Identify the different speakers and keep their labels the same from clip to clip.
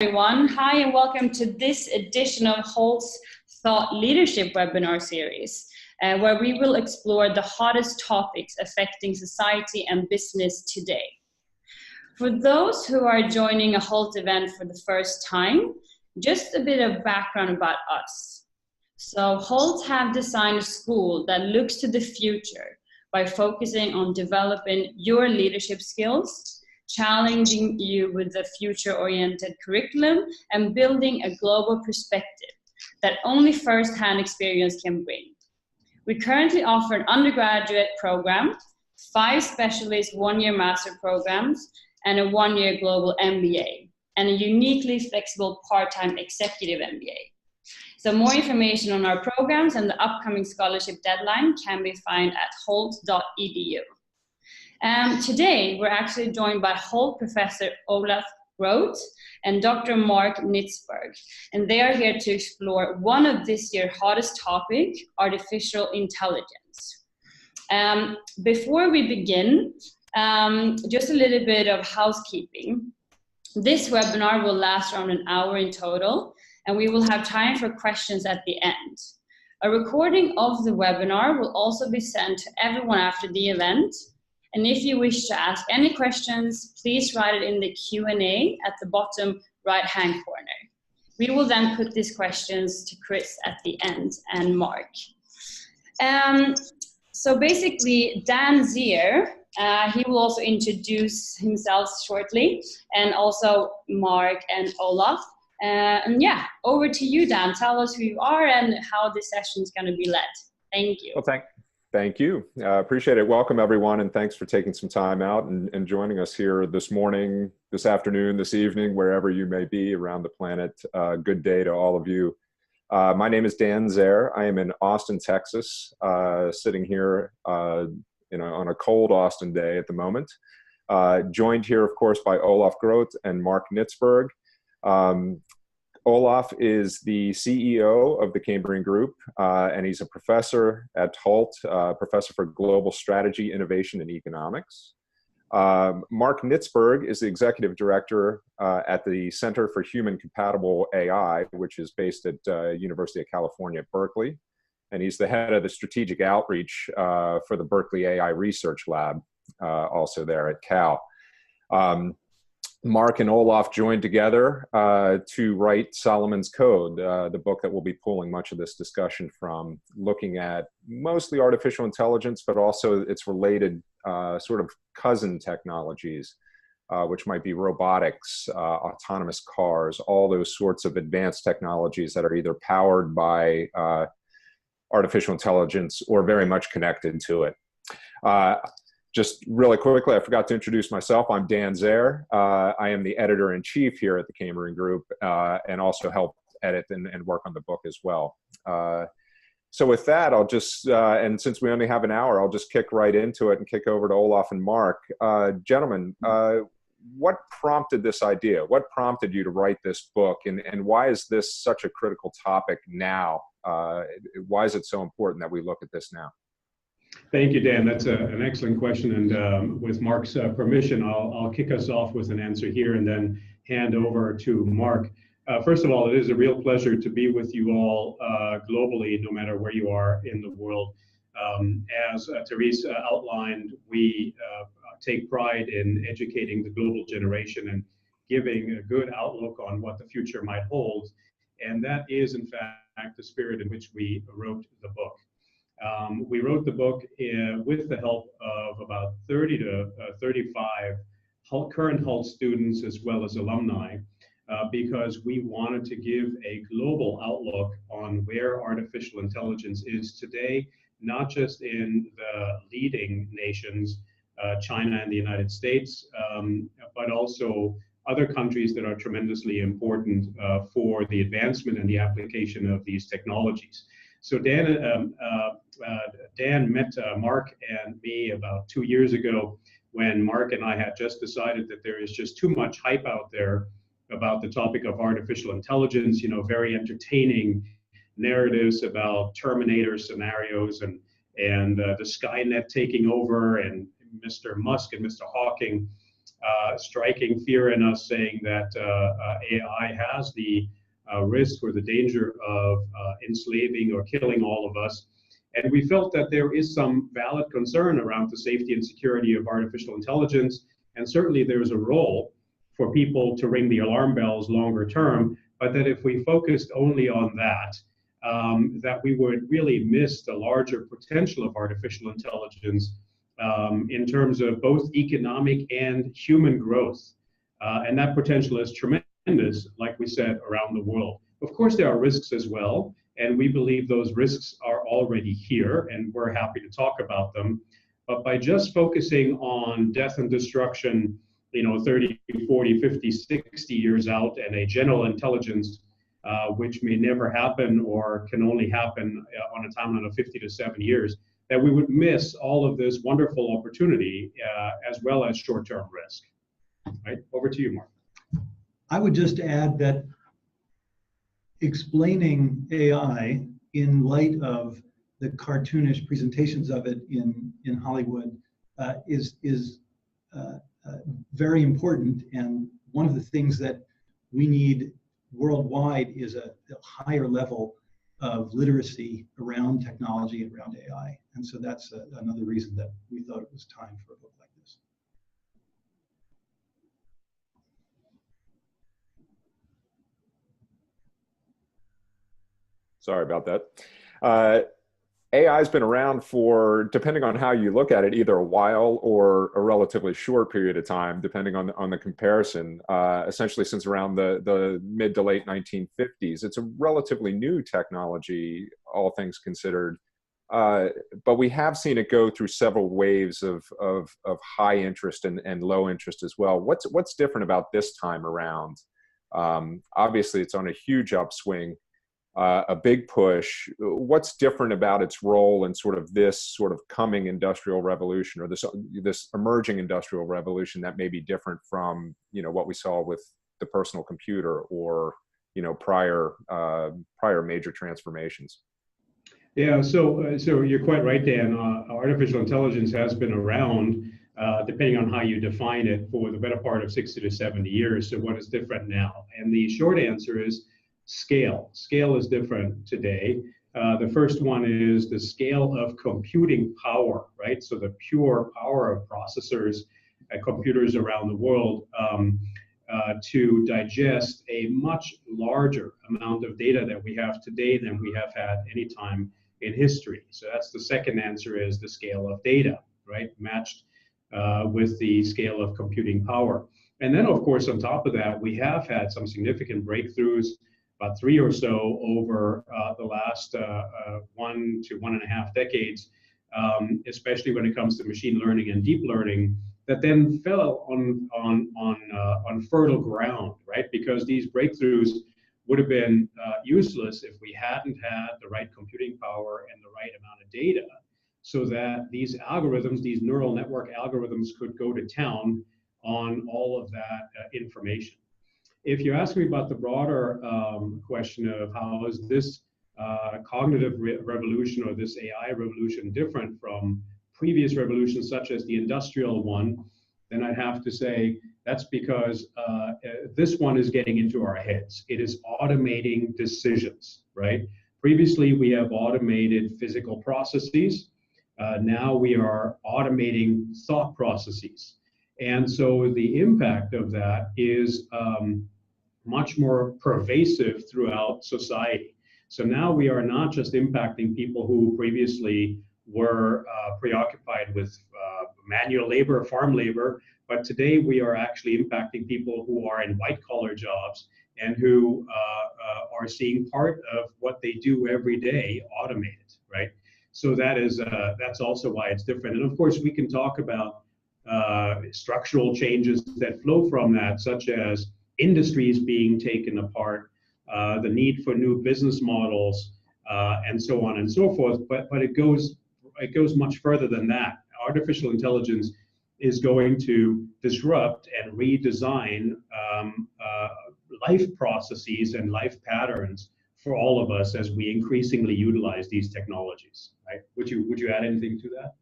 Speaker 1: Everyone. Hi, and welcome to this edition of Holt's Thought Leadership webinar series, where we will explore the hottest topics affecting society and business today. For those who are joining a Holt event for the first time, just a bit of background about us. So Holt have designed a school that looks to the future by focusing on developing your leadership skills, challenging you with a future-oriented curriculum, and building a global perspective that only first-hand experience can bring. We currently offer an undergraduate program, 5 specialist one-year master programs, and a 1-year global MBA, and a uniquely flexible part-time executive MBA. So more information on our programs and the upcoming scholarship deadline can be found at holt.edu. Today, we're actually joined by Holt Professor Olaf Groth and Dr. Mark Nitzberg, and they are here to explore one of this year's hottest topic, artificial intelligence. Before we begin, just a little bit of housekeeping. This webinar will last around an hour in total, and we will have time for questions at the end. A recording of the webinar will also be sent to everyone after the event. And if you wish to ask any questions, please write it in the Q&A at the bottom right-hand corner. We will then put these questions to Chris at the end and Mark. So basically, Dan Zier, he will also introduce himself shortly, and also Mark and Olaf. And yeah, over to you, Dan. Tell us who you are and how this session is going to be led. Thank you.
Speaker 2: Well, Thank you. Appreciate it. Welcome, everyone, and thanks for taking some time out and joining us here this morning, this afternoon, this evening, wherever you may be around the planet. Good day to all of you. My name is Dan Zier. I am in Austin, Texas, sitting here on a cold Austin day at the moment. Joined here, of course, by Olaf Groth and Mark Nitzberg. Olaf is the CEO of the Cambrian Group, and he's a professor at Holt, professor for global strategy, innovation, and economics. Mark Nitzberg is the executive director at the Center for Human Compatible AI, which is based at University of California at Berkeley. And he's the head of the strategic outreach for the Berkeley AI Research Lab, also there at Cal. Mark and Olaf joined together to write Solomon's Code, the book that we'll be pulling much of this discussion from, looking at mostly artificial intelligence, but also its related sort of cousin technologies, which might be robotics, autonomous cars, all those sorts of advanced technologies that are either powered by artificial intelligence or very much connected to it. Just really quickly, I forgot to introduce myself. I'm Dan Zier. I am the editor-in-chief here at the Cambrian Group, and also help edit and work on the book as well. So with that, I'll just, and since we only have an hour, I'll just kick right into it and kick over to Olaf and Mark. Gentlemen, what prompted this idea? What prompted you to write this book, and why is this such a critical topic now? Why is it so important that we look at this now?
Speaker 3: Thank you, Dan. That's an excellent question. And with Mark's permission, I'll kick us off with an answer here and then hand over to Mark. First of all, it is a real pleasure to be with you all globally, no matter where you are in the world. As Therese outlined, we take pride in educating the global generation and giving a good outlook on what the future might hold. And that is, in fact, the spirit in which we wrote the book. We wrote the book with the help of about 30 to 35 current Holt students as well as alumni, because we wanted to give a global outlook on where artificial intelligence is today, not just in the leading nations, China and the United States, but also other countries that are tremendously important for the advancement and the application of these technologies. So Dan met Mark and me about 2 years ago, when Mark and I had just decided that there is just too much hype out there about the topic of artificial intelligence, very entertaining narratives about Terminator scenarios and the Skynet taking over and Mr. Musk and Mr. Hawking striking fear in us, saying that AI has the risk or the danger of enslaving or killing all of us. And we felt that there is some valid concern around the safety and security of artificial intelligence. And certainly there's a role for people to ring the alarm bells longer term, but that if we focused only on that, that we would really miss the larger potential of artificial intelligence in terms of both economic and human growth. And that potential is tremendous, like we said, around the world. Of course, there are risks as well, and we believe those risks are already here, and we're happy to talk about them. But by just focusing on death and destruction, 30, 40, 50, 60 years out, and a general intelligence which may never happen or can only happen on a timeline of 50 to 7 years, that we would miss all of this wonderful opportunity as well as short-term risk. Right? Over to you, Mark.
Speaker 4: I would just add that explaining AI in light of the cartoonish presentations of it in Hollywood is very important. And one of the things that we need worldwide is a higher level of literacy around technology and around AI. And so that's another reason that we thought it was time for a book like this.
Speaker 2: Sorry about that. AI has been around for, depending on how you look at it, either a while or a relatively short period of time, depending on the comparison. Essentially, since around the mid to late 1950s, it's a relatively new technology, all things considered. But we have seen it go through several waves of high interest and low interest as well. What's different about this time around? Obviously, it's on a huge upswing. A big push. What's different about its role in sort of this sort of coming industrial revolution, or this emerging industrial revolution that may be different from what we saw with the personal computer or prior major transformations?
Speaker 3: Yeah, so you're quite right, Dan. Artificial intelligence has been around, depending on how you define it, for the better part of 60 to 70 years. So what is different now? And the short answer is scale. Scale is different today. The first one is the scale of computing power, right? So the pure power of processors and computers around the world to digest a much larger amount of data that we have today than we have had any time in history. So that's the second answer, is the scale of data, right? Matched with the scale of computing power. And then, of course, on top of that, we have had some significant breakthroughs, about 3 or so over the last 1 to 1.5 decades, especially when it comes to machine learning and deep learning, that then fell on fertile ground, right? Because these breakthroughs would have been useless if we hadn't had the right computing power and the right amount of data, so that these algorithms, these neural network algorithms, could go to town on all of that information. If you ask me about the broader question of how is this cognitive revolution or this AI revolution different from previous revolutions such as the industrial one, then I'd have to say that's because this one is getting into our heads. It is automating decisions, right? Previously, we have automated physical processes. Now we are automating thought processes. And so the impact of that is much more pervasive throughout society. So now we are not just impacting people who previously were preoccupied with manual labor, farm labor, but today we are actually impacting people who are in white-collar jobs and who are seeing part of what they do every day automated, right? So that's also why it's different. And of course, we can talk about structural changes that flow from that, such as industries being taken apart, the need for new business models, and so on and so forth. But it goes much further than that. Artificial intelligence is going to disrupt and redesign life processes and life patterns for all of us as we increasingly utilize these technologies. Right? Would you add anything to that?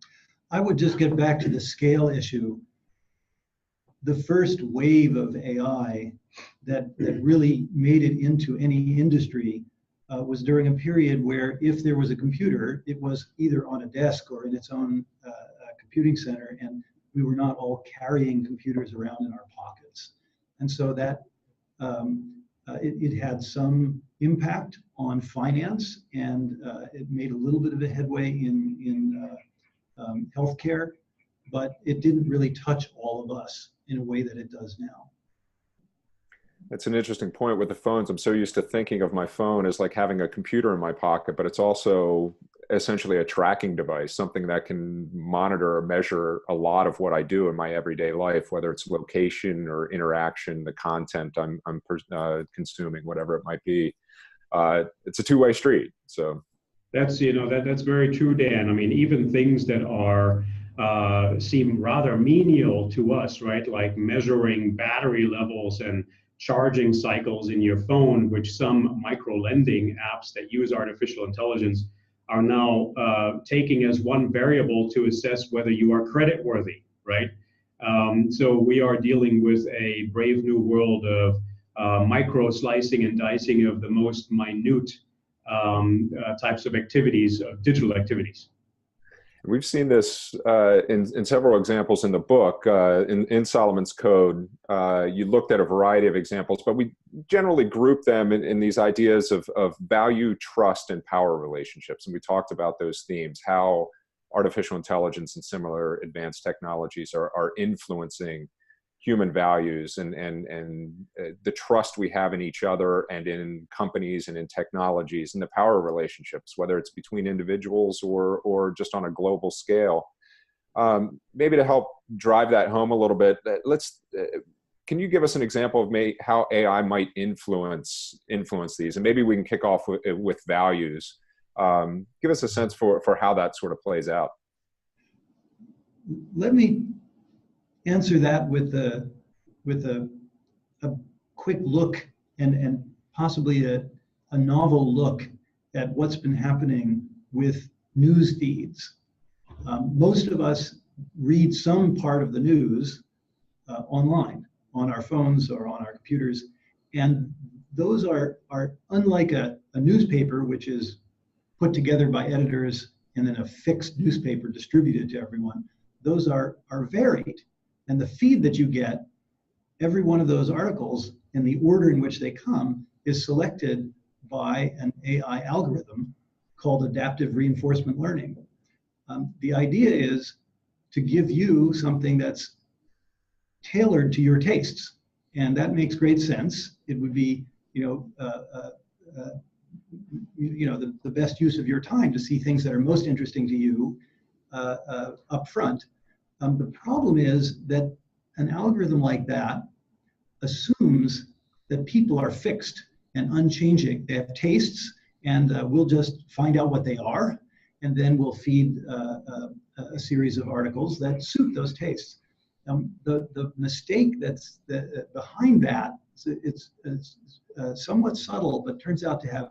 Speaker 4: I would just get back to the scale issue. the first wave of AI that really made it into any industry was during a period where if there was a computer, it was either on a desk or in its own computing center, and we were not all carrying computers around in our pockets. And so that it had some impact on finance, and it made a little bit of a headway in healthcare, but it didn't really touch all of us in a way that it does now.
Speaker 2: That's an interesting point with the phones. I'm so used to thinking of my phone as like having a computer in my pocket, but it's also essentially a tracking device, something that can monitor or measure a lot of what I do in my everyday life, whether it's location or interaction, the content I'm consuming, whatever it might be. It's a two-way street. So
Speaker 3: that's, that's very true, Dan. I mean, even things that are seem rather menial to us, right? Like measuring battery levels and charging cycles in your phone, which some micro-lending apps that use artificial intelligence are now taking as one variable to assess whether you are creditworthy, right? So we are dealing with a brave new world of micro-slicing and dicing of the most minute types of activities, digital activities.
Speaker 2: We've seen this in several examples in the book. In Solomon's Code, you looked at a variety of examples, but we generally group them in these ideas of value, trust, and power relationships. And we talked about those themes, how artificial intelligence and similar advanced technologies are influencing human values and the trust we have in each other and in companies and in technologies, and the power relationships, whether it's between individuals or just on a global scale. Maybe to help drive that home a little bit, can you give us an example of how AI might influence these? And maybe we can kick off with values. Give us a sense for how that sort of plays out.
Speaker 4: Let me answer that with a quick look and possibly a novel look at what's been happening with news feeds. Most of us read some part of the news online, on our phones or on our computers, and those are unlike a newspaper, which is put together by editors and then a fixed newspaper distributed to everyone. Those are varied. And the feed that you get, every one of those articles in the order in which they come is selected by an AI algorithm called adaptive reinforcement learning. The idea is to give you something that's tailored to your tastes. And that makes great sense. It would be, the best use of your time to see things that are most interesting to you up front. The problem is that an algorithm like that assumes that people are fixed and unchanging. They have tastes, and we'll just find out what they are, and then we'll feed a series of articles that suit those tastes. The mistake that's behind that, it's somewhat subtle, but turns out to have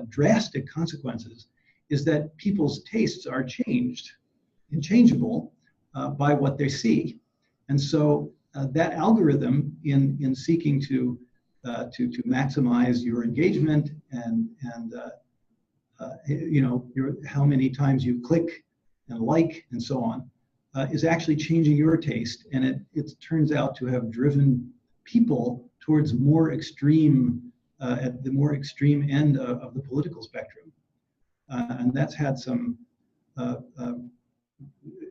Speaker 4: drastic consequences, is that people's tastes are changed and changeable by what they see. And so that algorithm, in seeking to maximize your engagement and how many times you click and like and so on, is actually changing your taste. And it turns out to have driven people towards more extreme, at the more extreme end of the political spectrum. And that's had some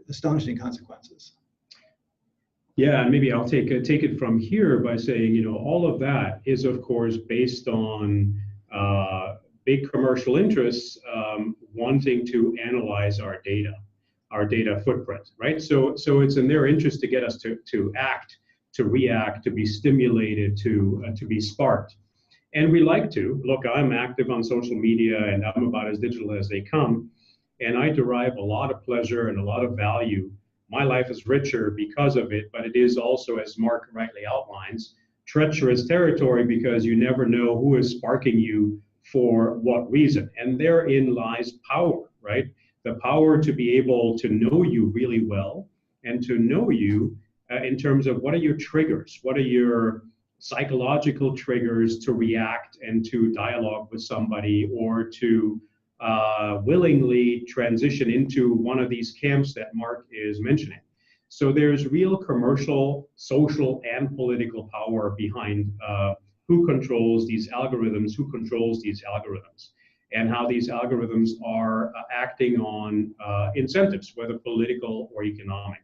Speaker 4: astonishing consequences.
Speaker 3: Yeah, and maybe I'll take it from here by saying, all of that is, of course, based on big commercial interests wanting to analyze our data footprint, right? So it's in their interest to get us to act, to react, to be stimulated, to be sparked. And we like to. Look, I'm active on social media, and I'm about as digital as they come. And I derive a lot of pleasure and a lot of value. My life is richer because of it, but it is also, as Mark rightly outlines, treacherous territory, because you never know who is sparking you for what reason. And therein lies power, right? The power to be able to know you really well and to know you in terms of what are your triggers, what are your psychological triggers to react and to dialogue with somebody, or to willingly transition into one of these camps that Mark is mentioning. So there's real commercial, social, and political power behind who controls these algorithms, and how these algorithms are acting on incentives, whether political or economic.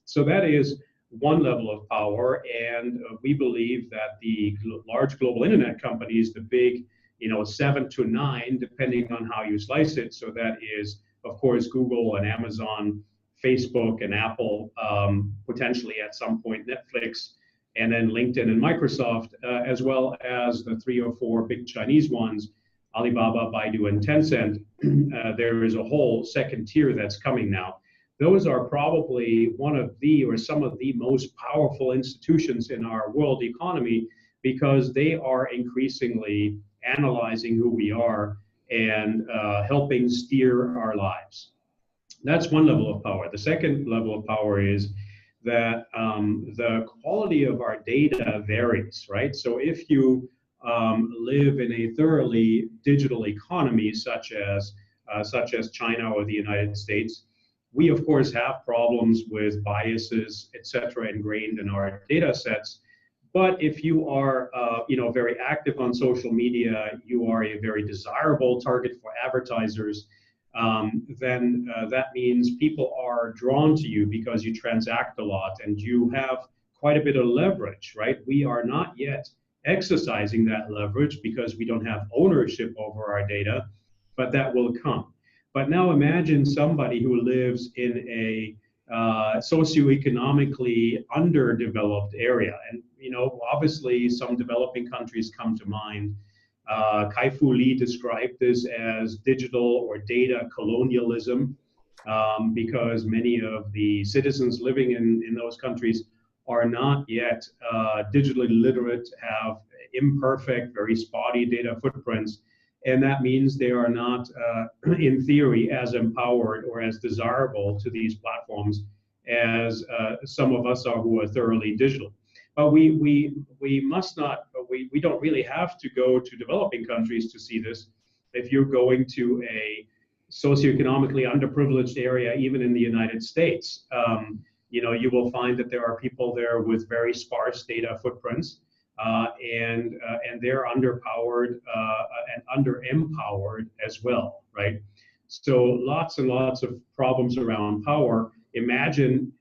Speaker 3: So that is one level of power, and we believe that the large global internet companies, the big, 7 to 9, depending on how you slice it. So that is, of course, Google and Amazon, Facebook and Apple, potentially at some point Netflix, and then LinkedIn and Microsoft, as well as the 3 or 4 big Chinese ones, Alibaba, Baidu, and Tencent. There is a whole second tier that's coming now. Those are probably one of the, or some of the most powerful institutions in our world economy, because they are increasingly analyzing who we are and helping steer our lives. That's one level of power. The second level of power is that the quality of our data varies, right? So if you live in a thoroughly digital economy, such as China or the United States, we of course have problems with biases, etc., ingrained in our data sets. But if you are, very active on social media, you are a very desirable target for advertisers. Then that means people are drawn to you because you transact a lot and you have quite a bit of leverage, right? We are not yet exercising that leverage because we don't have ownership over our data, but that will come. But now imagine somebody who lives in a socioeconomically underdeveloped area. And, obviously some developing countries come to mind. Kai-Fu Lee described this as digital or data colonialism, because many of the citizens living in those countries are not yet digitally literate, have imperfect, very spotty data footprints. And that means they are not, in theory, as empowered or as desirable to these platforms as some of us are who are thoroughly digital. But we must not, we don't really have to go to developing countries to see this. If you're going to a socioeconomically underprivileged area, even in the United States, you will find that there are people there with very sparse data footprints. And they're underpowered and under-empowered as well, right? So lots and lots of problems around power. Imagine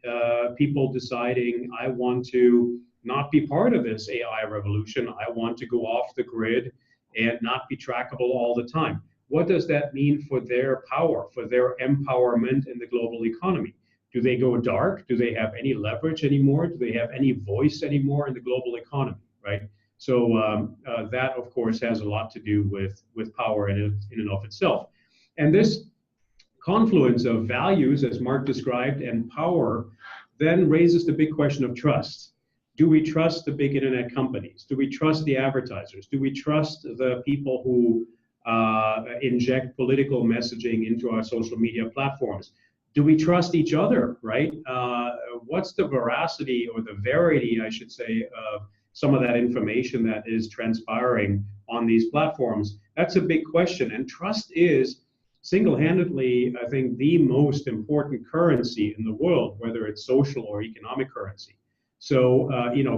Speaker 3: people deciding, I want to not be part of this AI revolution. I want to go off the grid and not be trackable all the time. What does that mean for their power, for their empowerment in the global economy? Do they go dark? Do they have any leverage anymore? Do they have any voice anymore in the global economy? Right. So that, of course, has a lot to do with power in and of itself. And this confluence of values, as Mark described, and power then raises the big question of trust. Do we trust the big internet companies? Do we trust the advertisers? Do we trust the people who inject political messaging into our social media platforms? Do we trust each other, right? What's the veracity, or the verity, I should say, of some of that information that is transpiring on these platforms? That's a big question. And trust is single-handedly, I think, the most important currency in the world, whether it's social or economic currency. So,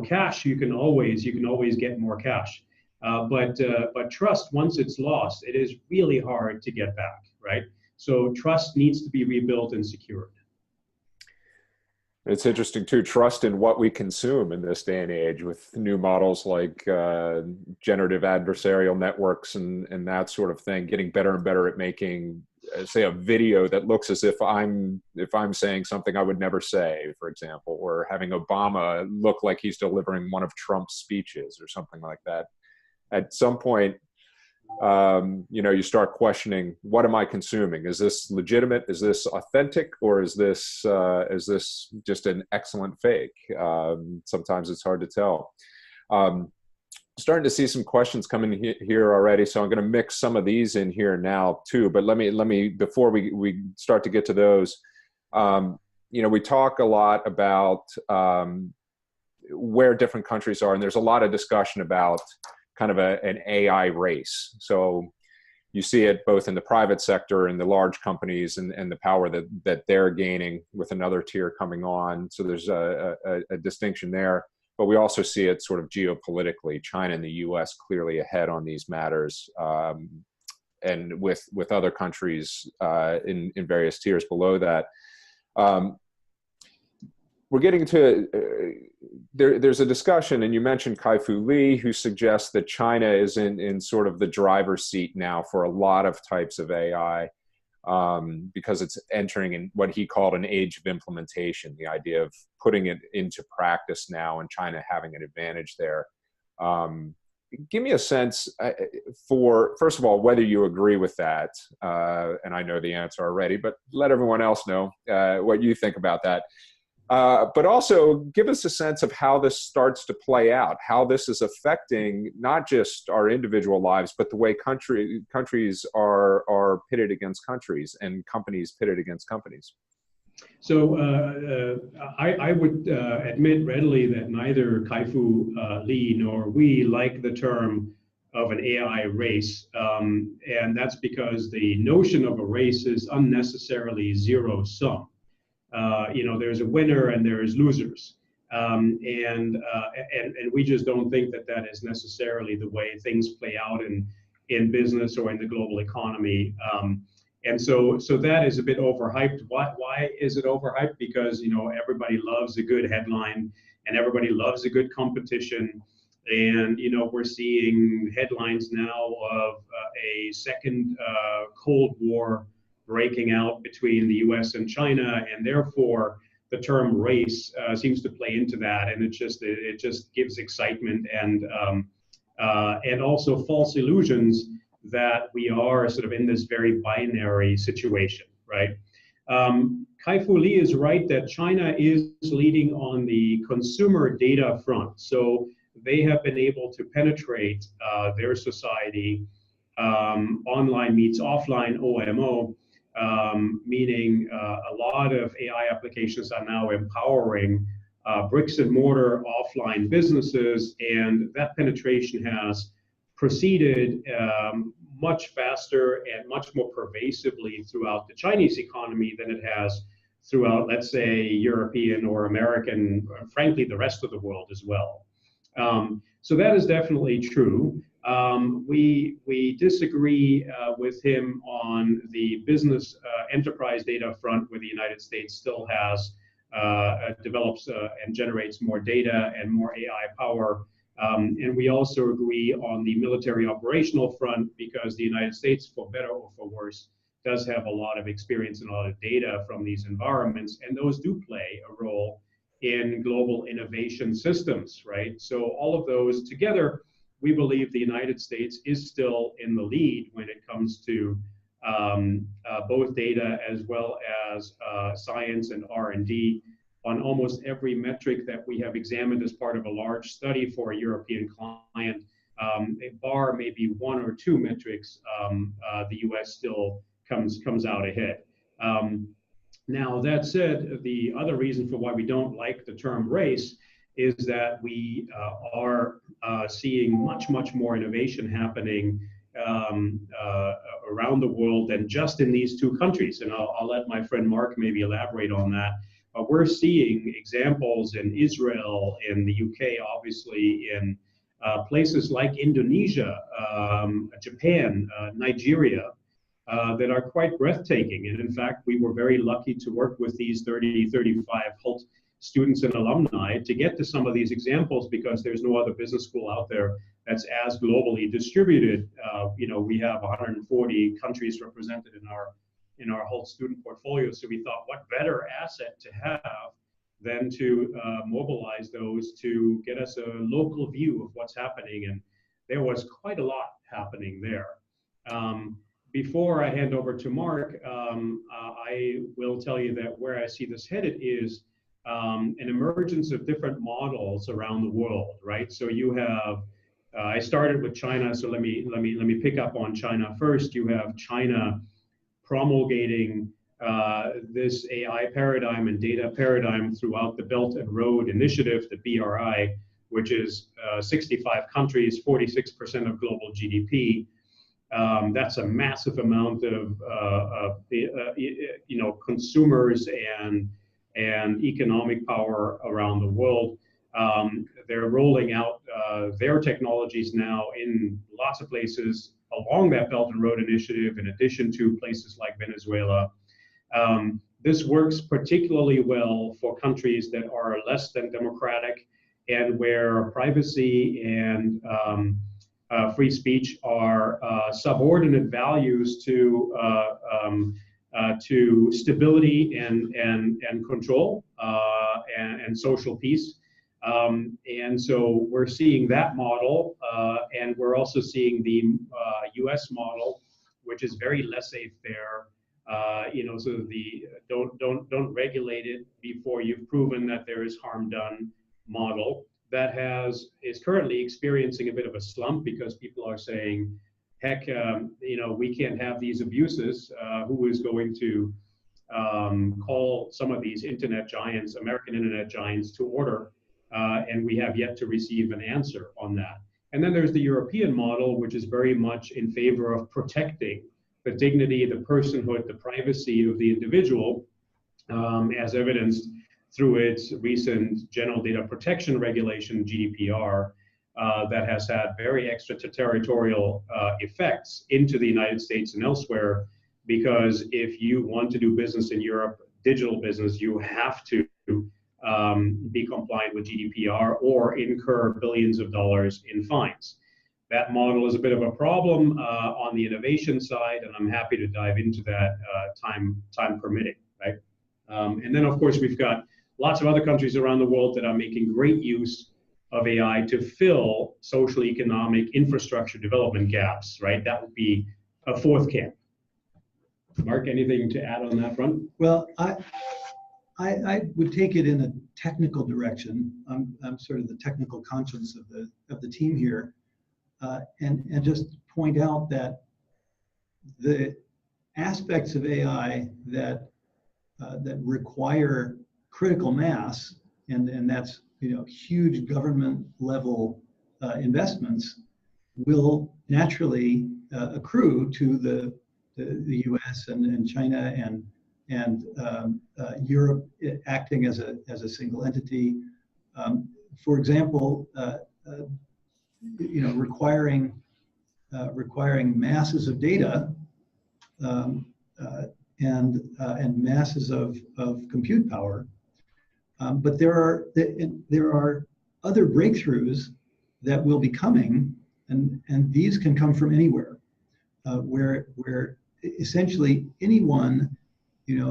Speaker 3: cash, you can always get more cash. But trust, once it's lost, it is really hard to get back, right? So trust needs to be rebuilt and secured.
Speaker 2: It's interesting too, trust in what we consume in this day and age with new models like generative adversarial networks and that sort of thing, getting better and better at making, say, a video that looks as if I'm saying something I would never say, for example, or having Obama look like he's delivering one of Trump's speeches or something like that. At some point, you start questioning, what am I consuming? Is this legitimate? Is this authentic? Or is this just an excellent fake? Sometimes it's hard to tell. Starting to see some questions coming here already, so I'm going to mix some of these in here now too. But let me before we start to get to those, we talk a lot about where different countries are, and there's a lot of discussion about kind of an AI race. So you see it both in the private sector and the large companies and the power that they're gaining with another tier coming on. So there's a distinction there. But we also see it sort of geopolitically, China and the US clearly ahead on these matters, and with other countries in various tiers below that. We're getting to, there's a discussion, and you mentioned Kai-Fu Lee, who suggests that China is in sort of the driver's seat now for a lot of types of AI, because it's entering in what he called an age of implementation, the idea of putting it into practice now and China having an advantage there. Give me a sense for, first of all, whether you agree with that, and I know the answer already, but let everyone else know what you think about that. But also give us a sense of how this starts to play out, how this is affecting not just our individual lives, but the way countries are pitted against countries and companies pitted against companies.
Speaker 3: So I would admit readily that neither Kai-Fu Lee nor we like the term of an AI race. And that's because the notion of a race is unnecessarily zero sum. There's a winner and there's losers. And we just don't think that that is necessarily the way things play out in business or in the global economy. And so that is a bit overhyped. Why is it overhyped? Because, everybody loves a good headline and everybody loves a good competition. And, we're seeing headlines now of a second Cold War breaking out between the US and China, and therefore the term race seems to play into that, and it just gives excitement and also false illusions that we are sort of in this very binary situation, right? Kai-Fu Lee is right that China is leading on the consumer data front, so they have been able to penetrate their society. Online meets offline, OMO. Meaning a lot of AI applications are now empowering bricks and mortar offline businesses, and that penetration has proceeded much faster and much more pervasively throughout the Chinese economy than it has throughout, let's say, European or American, frankly, the rest of the world as well. So that is definitely true. We disagree with him on the business enterprise data front, where the United States still has develops and generates more data and more AI power. And we also agree on the military operational front, because the United States, for better or for worse, does have a lot of experience and a lot of data from these environments, and those do play a role in global innovation systems, right? So all of those together, we believe the United States is still in the lead when it comes to both data as well as science and R&D on almost every metric that we have examined as part of a large study for a European client. Bar maybe one or two metrics, the US still comes out ahead. Now, that said, the other reason for why we don't like the term race is that we are seeing much more innovation happening around the world than just in these two countries. And I'll let my friend Mark maybe elaborate on that. But we're seeing examples in Israel, in the UK, obviously, in places like Indonesia, Japan, Nigeria, that are quite breathtaking. And in fact, we were very lucky to work with these 35 HULT students and alumni to get to some of these examples, because there's no other business school out there that's as globally distributed. We have 140 countries represented in our HULT student portfolio. So we thought, what better asset to have than to mobilize those to get us a local view of what's happening. And there was quite a lot happening there. Before I hand over to Mark, I will tell you that where I see this headed is an emergence of different models around the world, right? So you have, I started with China, so let me pick up on China first. You have China promulgating this AI paradigm and data paradigm throughout the Belt and Road Initiative, the BRI, which is 65 countries, 46% of global GDP. That's a massive amount of consumers and economic power around the world. They're rolling out their technologies now in lots of places along that Belt and Road Initiative, in addition to places like Venezuela. This works particularly well for countries that are less than democratic and where privacy and free speech are subordinate values to stability and control and social peace. And so we're seeing that model, and we're also seeing the U.S. model, which is very laissez-faire. So the don't regulate it before you've proven that there is harm done model that is currently experiencing a bit of a slump because people are saying, heck, we can't have these abuses. Who is going to call some of these internet giants, American internet giants, to order? And we have yet to receive an answer on that. And then there's the European model, which is very much in favor of protecting the dignity, the personhood, the privacy of the individual, as evidenced through its recent General Data Protection Regulation, GDPR, that has had very extraterritorial effects into the United States and elsewhere, because if you want to do business in Europe, digital business, you have to be compliant with GDPR or incur billions of dollars in fines. That model is a bit of a problem on the innovation side, and I'm happy to dive into that time permitting, right? And then, of course, we've got lots of other countries around the world that are making great use of AI to fill social economic infrastructure development gaps, right? That would be a fourth camp. Mark, anything to add on that front?
Speaker 4: Well, I would take it in a technical direction. I'm sort of the technical conscience of the team here, and just point out that the aspects of AI that require critical mass, and that's huge government level investments, will naturally accrue to the U.S. and China and Europe acting as a single entity. For example, requiring masses of data and masses of compute power. But there are other breakthroughs that will be coming, and these can come from anywhere, where essentially anyone, in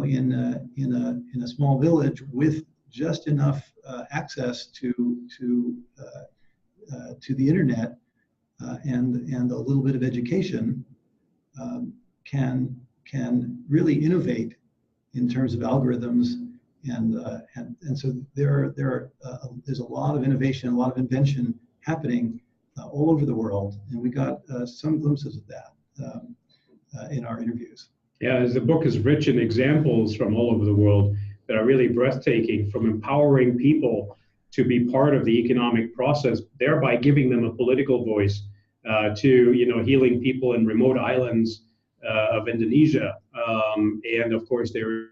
Speaker 4: a small village with just enough access to the internet and a little bit of education can really innovate in terms of algorithms, and so there's a lot of innovation, a lot of invention happening all over the world, and we got some glimpses of that in our interviews.
Speaker 3: Yeah, the book is rich in examples from all over the world that are really breathtaking, from empowering people to be part of the economic process, thereby giving them a political voice, to healing people in remote islands of Indonesia, and of course there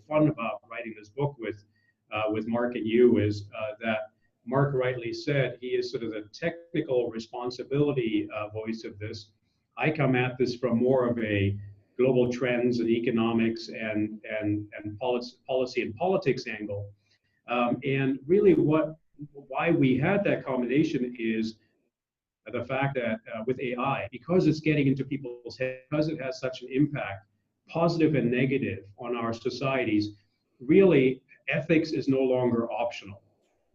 Speaker 3: fun about writing this book with Mark and you is that Mark rightly said he is sort of the technical responsibility voice of this. I come at this from more of a global trends and economics and policy and politics angle. And really why we had that combination is the fact that with AI, because it's getting into people's heads, because it has such an impact, positive and negative, on our societies, really ethics is no longer optional,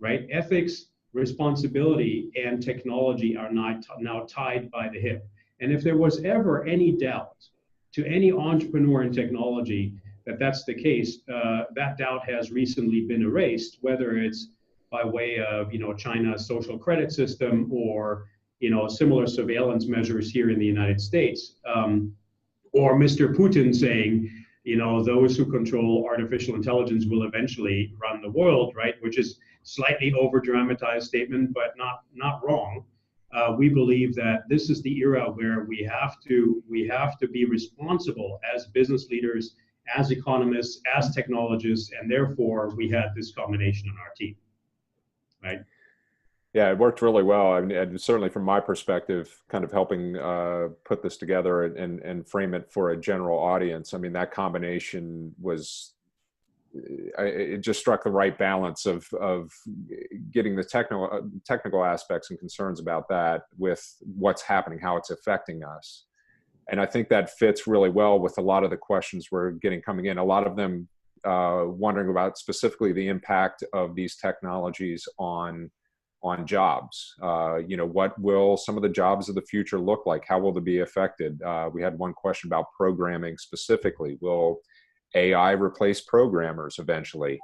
Speaker 3: right? Ethics, responsibility, and technology are now tied by the hip. And if there was ever any doubt to any entrepreneur in technology that that's the case, that doubt has recently been erased, whether it's by way of, China's social credit system or, similar surveillance measures here in the United States, or Mr. Putin saying, those who control artificial intelligence will eventually run the world, right? Which is slightly over-dramatized statement, but not wrong. We believe that this is the era where we have to be responsible as business leaders, as economists, as technologists, and therefore we had this combination on our team, right?
Speaker 2: Yeah, it worked really well. I mean, and certainly from my perspective, kind of helping put this together and frame it for a general audience. I mean, that combination was, it just struck the right balance of getting the technical aspects and concerns about that with what's happening, how it's affecting us. And I think that fits really well with a lot of the questions we're getting coming in. A lot of them wondering about specifically the impact of these technologies on jobs. What will some of the jobs of the future look like? How will they be affected? We had one question about programming specifically. Will AI replace programmers eventually?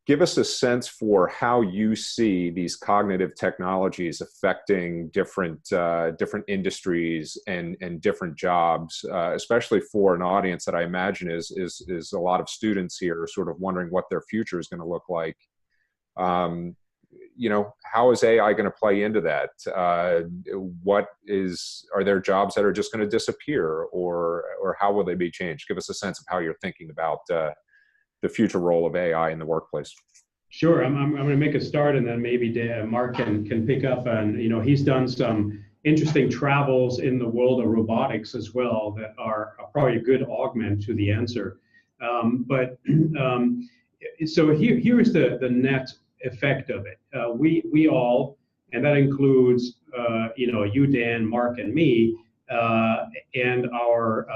Speaker 2: Give us a sense for how you see these cognitive technologies affecting different industries and different jobs, especially for an audience that I imagine is a lot of students here sort of wondering what their future is going to look like. How is AI going to play into that? Are there jobs that are just going to disappear, or how will they be changed? Give us a sense of how you're thinking about the future role of AI in the workplace.
Speaker 3: Sure, I'm going to make a start, and then maybe Mark can pick up on, he's done some interesting travels in the world of robotics as well that are probably a good augment to the answer. So here's the net effect of it. We all, and that includes you, Dan, Mark, and me, and our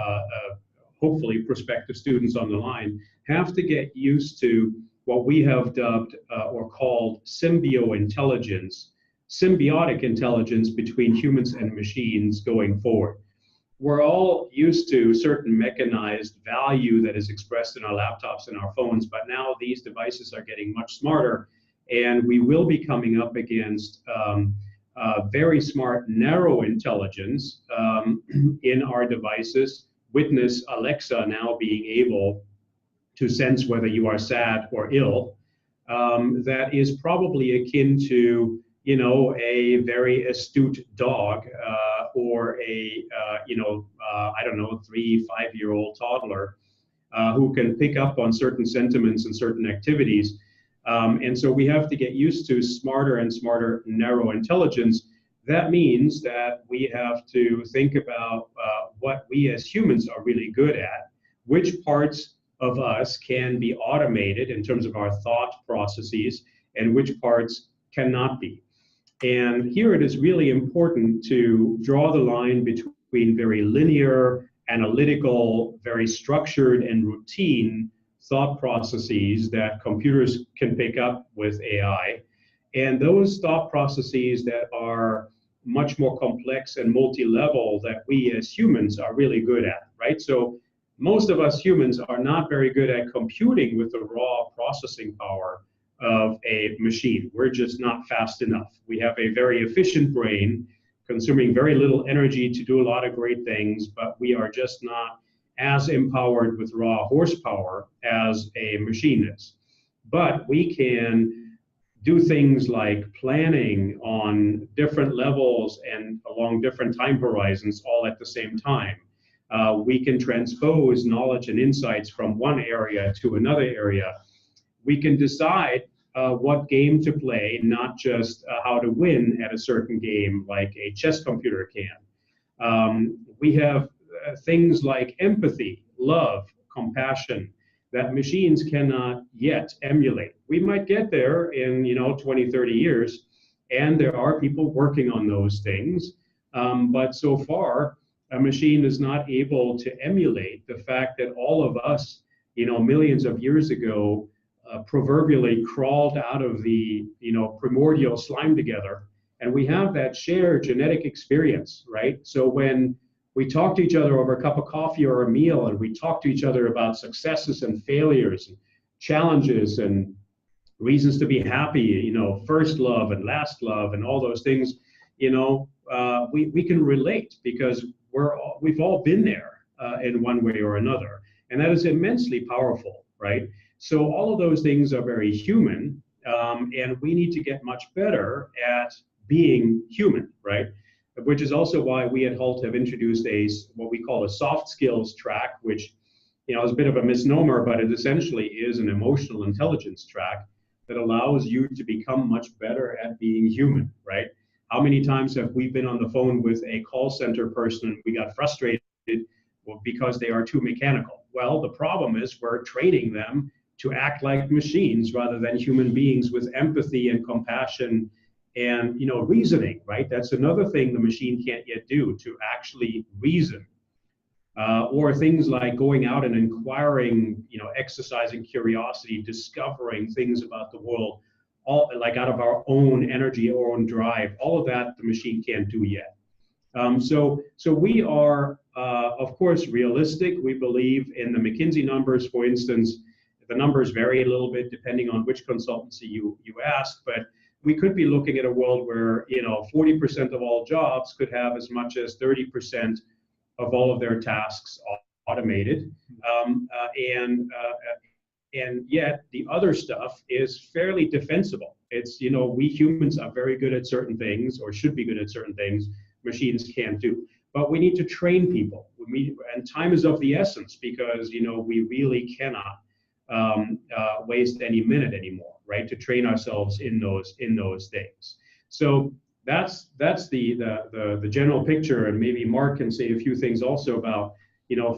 Speaker 3: hopefully prospective students on the line, have to get used to what we have dubbed or called symbiote intelligence, symbiotic intelligence between humans and machines going forward. We're all used to certain mechanized value that is expressed in our laptops and our phones, but now these devices are getting much smarter, and we will be coming up against very smart narrow intelligence in our devices. Witness Alexa now being able to sense whether you are sad or ill. That is probably akin to a very astute dog or a I don't know, 3-5-year-old toddler who can pick up on certain sentiments and certain activities. And so we have to get used to smarter and smarter narrow intelligence. That means that we have to think about what we as humans are really good at, which parts of us can be automated in terms of our thought processes, and which parts cannot be. And here it is really important to draw the line between very linear, analytical, very structured and routine thought processes that computers can pick up with AI, and those thought processes that are much more complex and multi-level that we as humans are really good at, right? So most of us humans are not very good at computing with the raw processing power of a machine. We're just not fast enough. We have a very efficient brain consuming very little energy to do a lot of great things, but we are just not as empowered with raw horsepower as a machine is. But we can do things like planning on different levels and along different time horizons all at the same time. We can transpose knowledge and insights from one area to another area. We can decide what game to play, not just how to win at a certain game like a chess computer can. We have things like empathy, love, compassion that machines cannot yet emulate. We might get there in 20, 30 years, and there are people working on those things, but so far a machine is not able to emulate the fact that all of us, millions of years ago, proverbially crawled out of the primordial slime together, and we have that shared genetic experience, right? So when we talk to each other over a cup of coffee or a meal, and we talk to each other about successes and failures and challenges and reasons to be happy, first love and last love and all those things, we can relate because we've all been there in one way or another. And that is immensely powerful, right? So all of those things are very human, and we need to get much better at being human, right? Which is also why we at HALT have introduced what we call a soft skills track, which is a bit of a misnomer, but it essentially is an emotional intelligence track that allows you to become much better at being human, right? How many times have we been on the phone with a call center person and we got frustrated because they are too mechanical? Well, the problem is we're training them to act like machines rather than human beings with empathy and compassion and reasoning, right? That's another thing the machine can't yet do, to actually reason. Or things like going out and inquiring, exercising curiosity, discovering things about the world, all like out of our own energy, our own drive. All of that the machine can't do yet. So we are, of course, realistic. We believe in the McKinsey numbers, for instance. The numbers vary a little bit depending on which consultancy you ask, but we could be looking at a world where 40% of all jobs could have as much as 30% of all of their tasks automated, and yet the other stuff is fairly defensible. It's we humans are very good at certain things, or should be good at certain things machines can't do. But we need to train people. And time is of the essence, because we really cannot waste any minute anymore, right? To train ourselves in those things. So that's the general picture, and maybe Mark can say a few things also about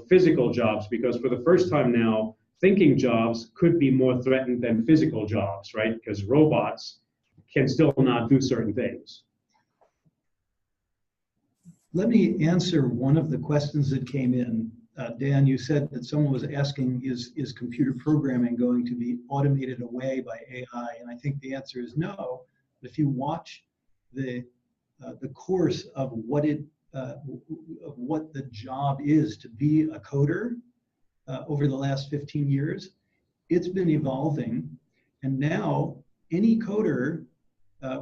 Speaker 3: physical jobs, because for the first time now, thinking jobs could be more threatened than physical jobs, right? Because robots can still not do certain things.
Speaker 4: Let me answer one of the questions that came in. Dan, you said that someone was asking, is computer programming going to be automated away by AI? And I think the answer is no. If you watch the course of what the job is to be a coder over the last 15 years, it's been evolving, and now any coder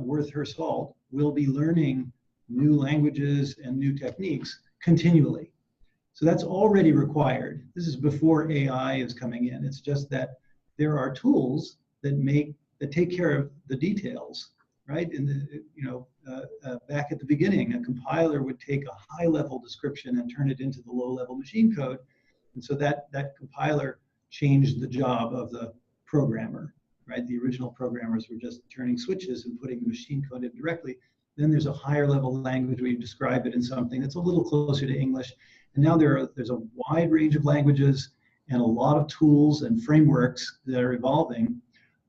Speaker 4: worth her salt will be learning new languages and new techniques continually. So that's already required. This is before AI is coming in. It's just that there are tools that take care of the details, right? Back at the beginning, a compiler would take a high-level description and turn it into the low-level machine code. And so that compiler changed the job of the programmer, right? The original programmers were just turning switches and putting the machine code in directly. Then there's a higher level language where you describe it in something that's a little closer to English. And now there's a wide range of languages and a lot of tools and frameworks that are evolving.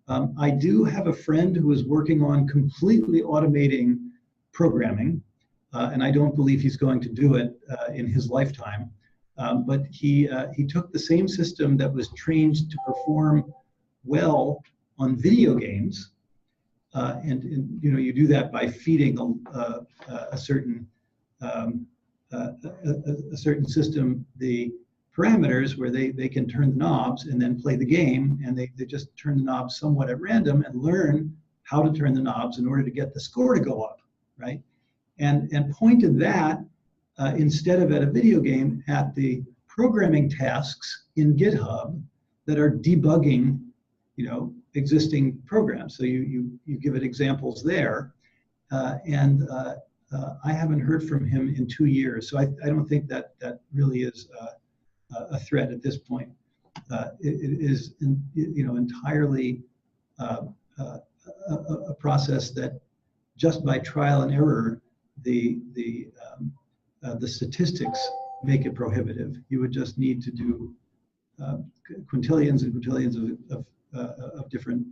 Speaker 4: I do have a friend who is working on completely automating programming, and I don't believe he's going to do it in his lifetime. But he took the same system that was trained to perform well on video games, and you do that by feeding a certain system the parameters where they can turn the knobs and then play the game, and they just turn the knobs somewhat at random and learn how to turn the knobs in order to get the score to go up, right? And pointed that instead of at a video game, at the programming tasks in GitHub that are debugging, existing programs. So you give it examples there, and I haven't heard from him in 2 years. So I don't think that really is a threat at this point. It is entirely a process that just by trial and error, the statistics make it prohibitive. You would just need to do quintillions and quintillions of different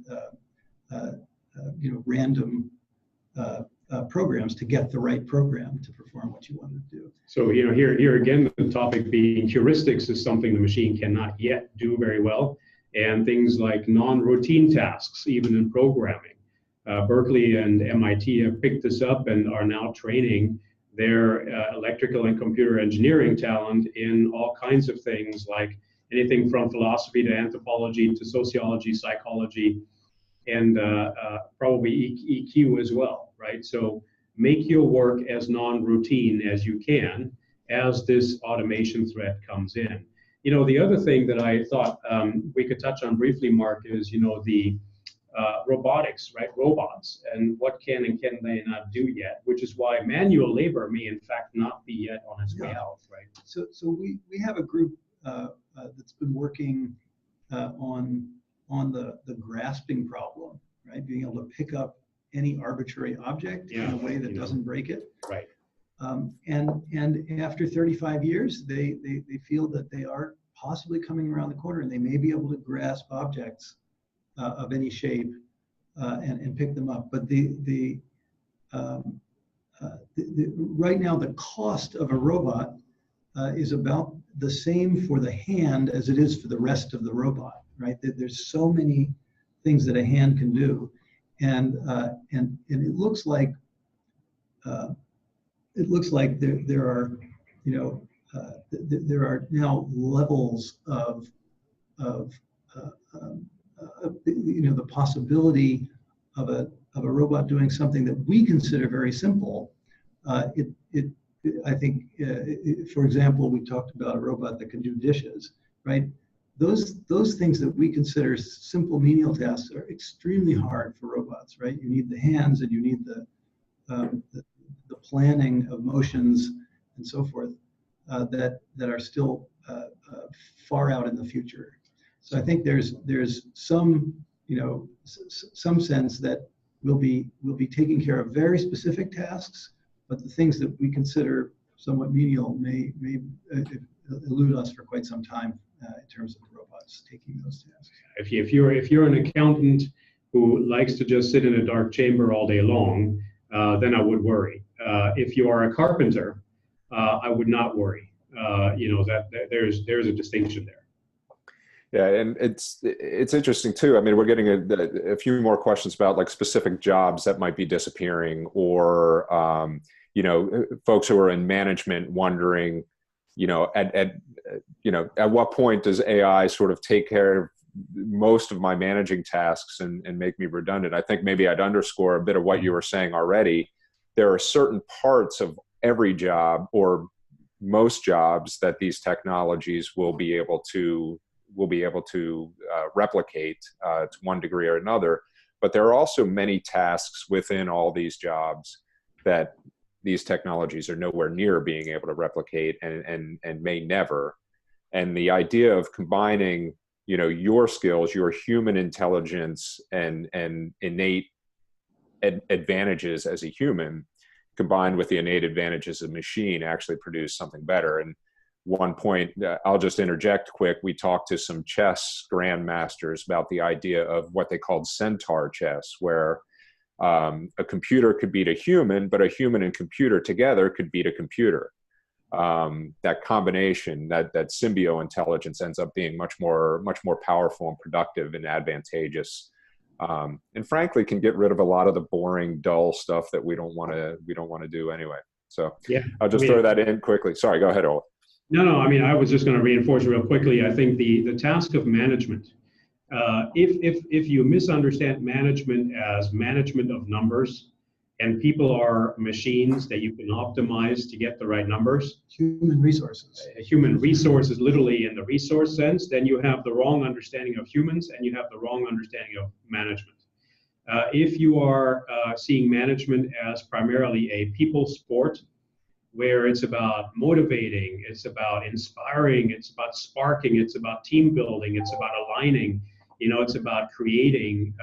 Speaker 4: random programs to get the right program to perform what you want to do.
Speaker 3: So here again, the topic being heuristics is something the machine cannot yet do very well, and things like non-routine tasks, even in programming. Berkeley and MIT have picked this up and are now training their electrical and computer engineering talent in all kinds of things, like anything from philosophy to anthropology to sociology, psychology, and probably EQ as well, right? So make your work as non-routine as you can as this automation threat comes in. You know, the other thing that I thought we could touch on briefly, Mark, is, you know, the robotics, right? Robots, and what can and can they not do yet, which is why manual labor may in fact not be yet on its way out, right?
Speaker 4: So we have a group that's been working on the grasping problem, right? Being able to pick up any arbitrary object in a way that doesn't break it.
Speaker 3: Right.
Speaker 4: And after 35 years, they feel that they are possibly coming around the corner, and they may be able to grasp objects of any shape and pick them up. But right now, the cost of a robot is about the same for the hand as it is for the rest of the robot, right? There's so many things that a hand can do, and it looks like there are, you know, there are now levels of you know, the possibility of a robot doing something that we consider very simple. I think, for example, we talked about a robot that can do dishes, right? Those things that we consider simple menial tasks are extremely hard for robots, right? You need the hands, and you need the planning of motions and so forth that are still far out in the future. So I think there's some, you know, some sense that we'll be taking care of very specific tasks, but the things that we consider somewhat menial may elude us for quite some time in terms of robots taking those tasks.
Speaker 3: If you're an accountant who likes to just sit in a dark chamber all day long, then I would worry. If you are a carpenter, I would not worry. You know, that there's a distinction there.
Speaker 2: Yeah, and it's interesting too. I mean, we're getting a few more questions about like specific jobs that might be disappearing, or you know, folks who are in management wondering, you know, at what point does AI sort of take care of most of my managing tasks and make me redundant? I think maybe I'd underscore a bit of what you were saying already. There are certain parts of every job, or most jobs, that these technologies will be able to replicate to one degree or another. But there are also many tasks within all these jobs that these technologies are nowhere near being able to replicate, and may never. And the idea of combining, you know, your skills, your human intelligence, and innate advantages as a human, combined with the innate advantages of a machine, actually produce something better. And one point, I'll just interject quick, we talked to some chess grandmasters about the idea of what they called centaur chess, where a computer could beat a human, but a human and computer together could beat a computer. That combination, that symbiote intelligence, ends up being much more powerful and productive and advantageous, and frankly can get rid of a lot of the boring, dull stuff that we don't want to do anyway. So yeah, I'll just throw that in quickly. Sorry, go ahead, Olaf.
Speaker 3: No, I mean, I was just going to reinforce real quickly. I think the task of management, if you misunderstand management as management of numbers, and people are machines that you can optimize to get the right numbers.
Speaker 4: Human resources.
Speaker 3: Human resources, literally in the resource sense, then you have the wrong understanding of humans, and you have the wrong understanding of management. If you are seeing management as primarily a people sport, where it's about motivating, it's about inspiring, it's about sparking, it's about team building, it's about aligning, you know, it's about creating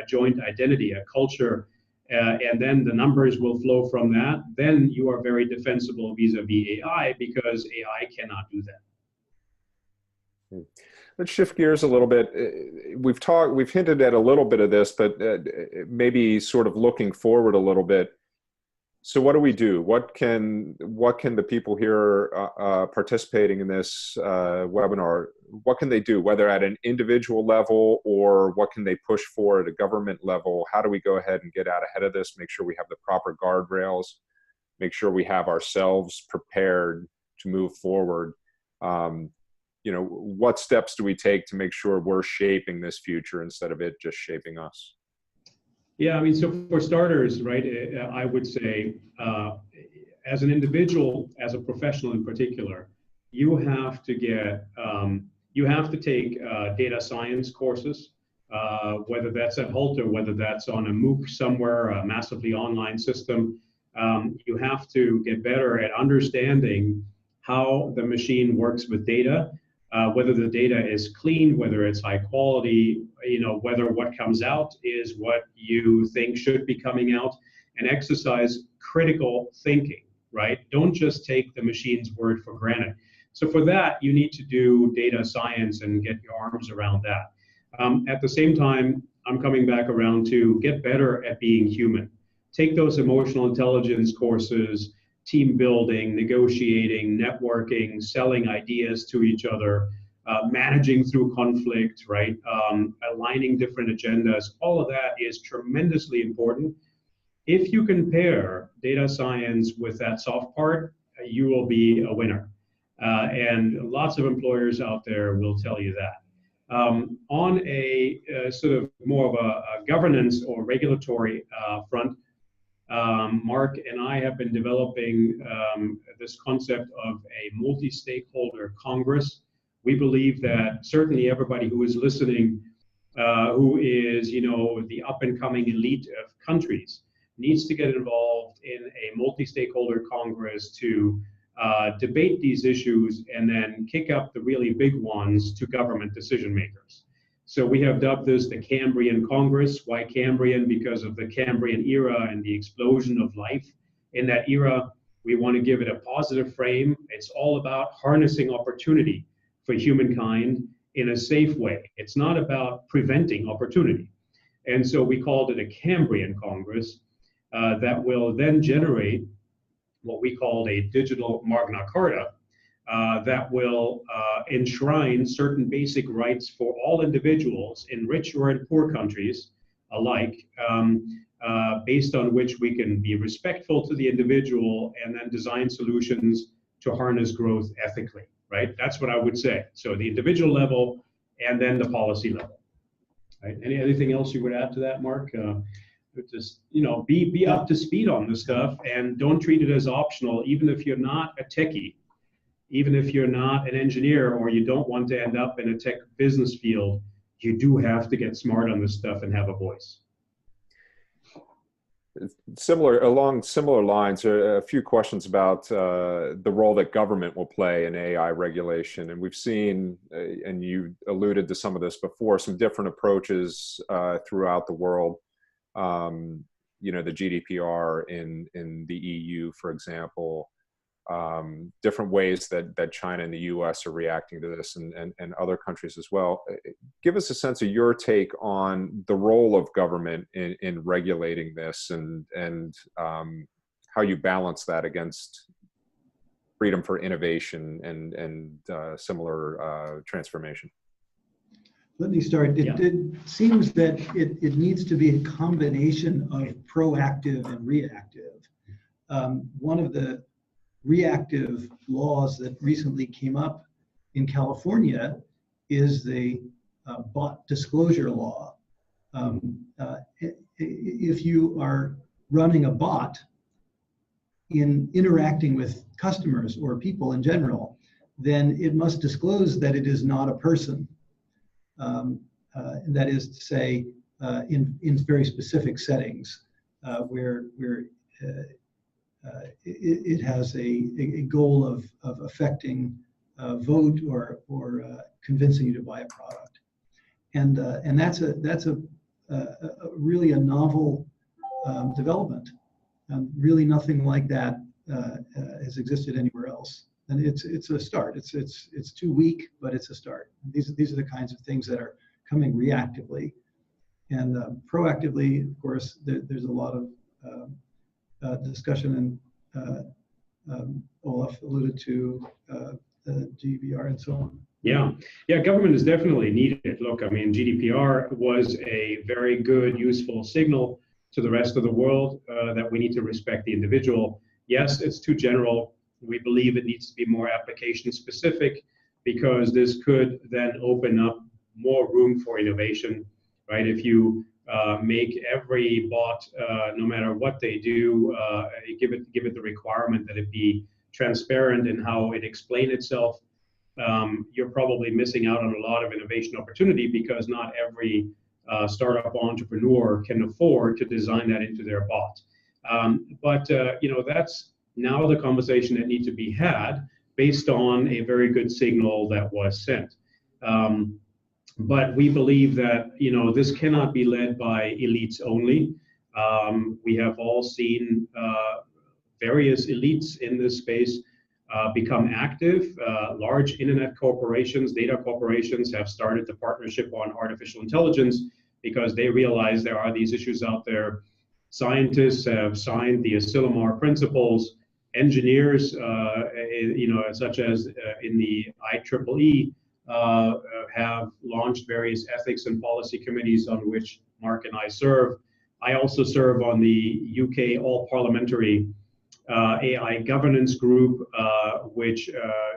Speaker 3: a joint identity, a culture, and then the numbers will flow from that, then you are very defensible vis-a-vis AI, because AI cannot do that.
Speaker 2: Let's shift gears a little bit. We've hinted at a little bit of this, but maybe sort of looking forward a little bit. So what do we do? What can the people here participating in this webinar, what can they do, whether at an individual level, or what can they push for at a government level? How do we go ahead and get out ahead of this, make sure we have the proper guardrails? make sure we have ourselves prepared to move forward. What steps do we take to make sure we're shaping this future instead of it just shaping us?
Speaker 3: Yeah, I mean, so for starters, right, I would say as an individual, as a professional in particular, you have to take data science courses, whether that's at Hult or whether that's on a MOOC somewhere, a massively online system. You have to get better at understanding how the machine works with data, whether the data is clean, whether it's high quality, whether what comes out is what you think should be coming out, and exercise critical thinking, right? Don't just take the machine's word for granted. So for that, you need to do data science and get your arms around that. At the same time, I'm coming back around to get better at being human. Take those emotional intelligence courses, team building, negotiating, networking, selling ideas to each other, managing through conflict, right? Aligning different agendas. All of that is tremendously important. If you compare data science with that soft part, you will be a winner. And lots of employers out there will tell you that. On a sort of more of a governance or regulatory front, Mark and I have been developing this concept of a multi-stakeholder Congress. We believe that certainly everybody who is listening, who is, the up-and-coming elite of countries, needs to get involved in a multi-stakeholder Congress to debate these issues and then kick up the really big ones to government decision makers. So we have dubbed this the Cambrian Congress. Why Cambrian? Because of the Cambrian era and the explosion of life. In that era, we want to give it a positive frame. It's all about harnessing opportunity for humankind in a safe way. It's not about preventing opportunity. And so we called it a Cambrian Congress that will then generate what we called a digital Magna Carta that will enshrine certain basic rights for all individuals in rich or in poor countries alike, based on which we can be respectful to the individual and then design solutions to harness growth ethically, right? That's what I would say. So the individual level and then the policy level. Right? Anything else you would add to that, Mark? Just, be up to speed on this stuff and don't treat it as optional, even if you're not a techie, even if you're not an engineer or you don't want to end up in a tech business field, you do have to get smart on this stuff and have a voice.
Speaker 2: Along similar lines, are a few questions about the role that government will play in AI regulation. And we've seen, and you alluded to some of this before, some different approaches throughout the world. The GDPR in the EU, for example, different ways that China and the US are reacting to this and other countries as well. Give us a sense of your take on the role of government in regulating this and how you balance that against freedom for innovation and similar transformation.
Speaker 4: Let me start. It seems that it needs to be a combination of proactive and reactive. One of the reactive laws that recently came up in California is the bot disclosure law. If you are running a bot in interacting with customers or people in general, then it must disclose that it is not a person. That is to say, in very specific settings where it has a goal of affecting a vote or convincing you to buy a product, and that's really a novel development. Really, nothing like that has existed anywhere else. And it's a start. It's too weak, but it's a start. These are the kinds of things that are coming reactively, and proactively. Of course, there's a lot of discussion, and Olaf alluded to the GDPR and so on.
Speaker 3: Yeah, government is definitely needed. Look, I mean, GDPR was a very good, useful signal to the rest of the world that we need to respect the individual. yes, it's too general. We believe it needs to be more application specific, because this could then open up more room for innovation, right? If you make every bot, no matter what they do, give it the requirement that it be transparent in how it explain itself, you're probably missing out on a lot of innovation opportunity, because not every startup entrepreneur can afford to design that into their bot. But that's now the conversation that needs to be had based on a very good signal that was sent. But we believe that this cannot be led by elites only. We have all seen various elites in this space become active. Large internet corporations, data corporations have started the partnership on artificial intelligence because they realize there are these issues out there. Scientists have signed the Asilomar principles. Engineers, such as in the IEEE, have launched various ethics and policy committees on which Mark and I serve. I also serve on the UK All-Parliamentary AI Governance Group, which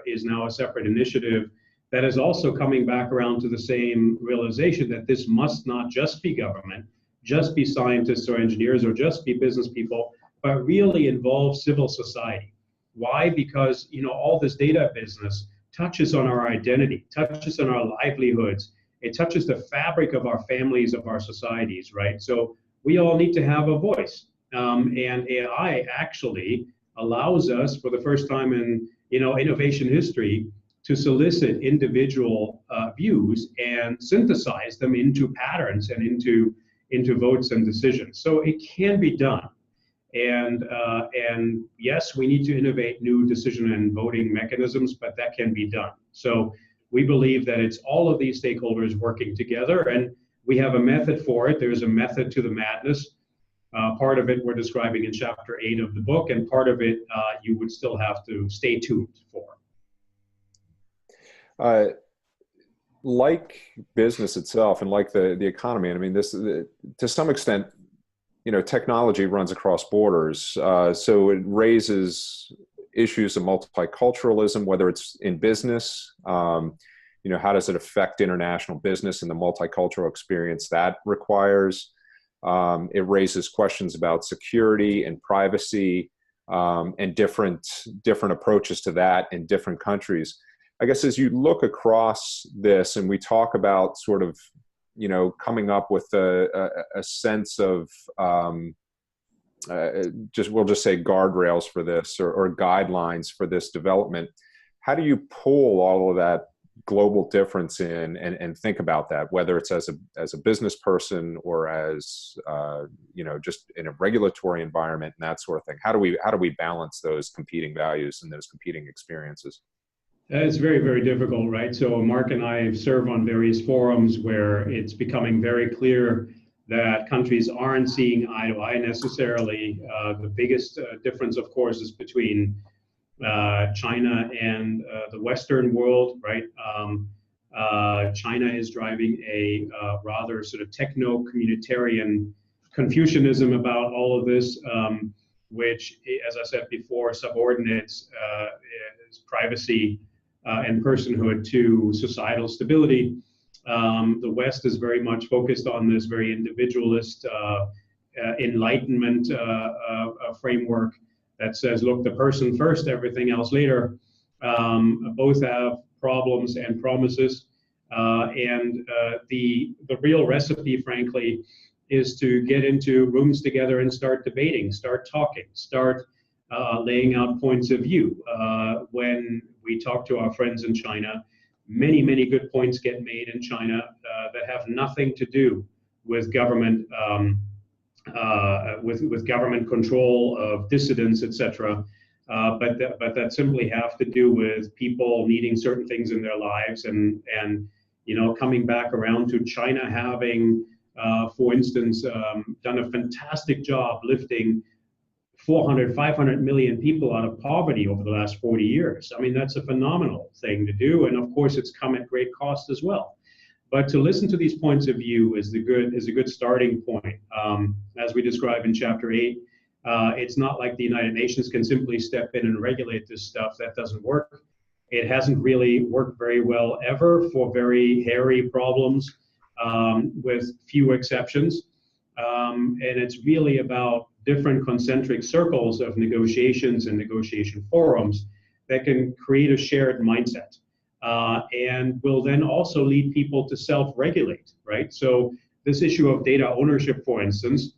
Speaker 3: is now a separate initiative that is also coming back around to the same realization that this must not just be government, just be scientists or engineers or just be business people, but really involve civil society. Why? Because all this data business touches on our identity, touches on our livelihoods. It touches the fabric of our families, of our societies, right? So we all need to have a voice. And AI actually allows us, for the first time in innovation history, to solicit individual views and synthesize them into patterns and into votes and decisions. So it can be done. And yes, we need to innovate new decision and voting mechanisms, but that can be done. So we believe that it's all of these stakeholders working together, and we have a method for it. There's a method to the madness. Part of it we're describing in chapter 8 of the book, and part of it you would still have to stay tuned for.
Speaker 2: Like business itself and like the economy, I mean, this to some extent, technology runs across borders. So it raises issues of multiculturalism, whether it's in business, how does it affect international business and the multicultural experience that requires? It raises questions about security and privacy, and different approaches to that in different countries. I guess as you look across this and we talk about sort of, coming up with a sense of we'll just say guardrails for this or guidelines for this development, how do you pull all of that global difference in and think about that, whether it's as a business person or as just in a regulatory environment and that sort of thing? How do we balance those competing values and those competing experiences?
Speaker 3: It's very, very difficult, right? So Mark and I serve on various forums where it's becoming very clear that countries aren't seeing eye to eye necessarily. The biggest difference, of course, is between China and the Western world, right? China is driving a rather sort of techno-communitarian Confucianism about all of this, which, as I said before, subordinates privacy and personhood to societal stability. The West is very much focused on this very individualist enlightenment framework that says, look, the person first, everything else later. Both have problems and promises. And the real recipe, frankly, is to get into rooms together and start debating, start talking, start laying out points of view. When we talk to our friends in China, many, many good points get made in China that have nothing to do with government with government control of dissidents, etc. But that simply have to do with people needing certain things in their lives, and coming back around to China having, for instance, done a fantastic job lifting 400, 500 million people out of poverty over the last 40 years. I mean, that's a phenomenal thing to do, and of course, it's come at great cost as well. But to listen to these points of view is a good starting point. As we describe in chapter 8, It's not like the United Nations can simply step in and regulate this stuff. That doesn't work. It hasn't really worked very well ever for very hairy problems, with few exceptions. And it's really about different concentric circles of negotiations and negotiation forums that can create a shared mindset, and will then also lead people to self-regulate, right? So this issue of data ownership, for instance,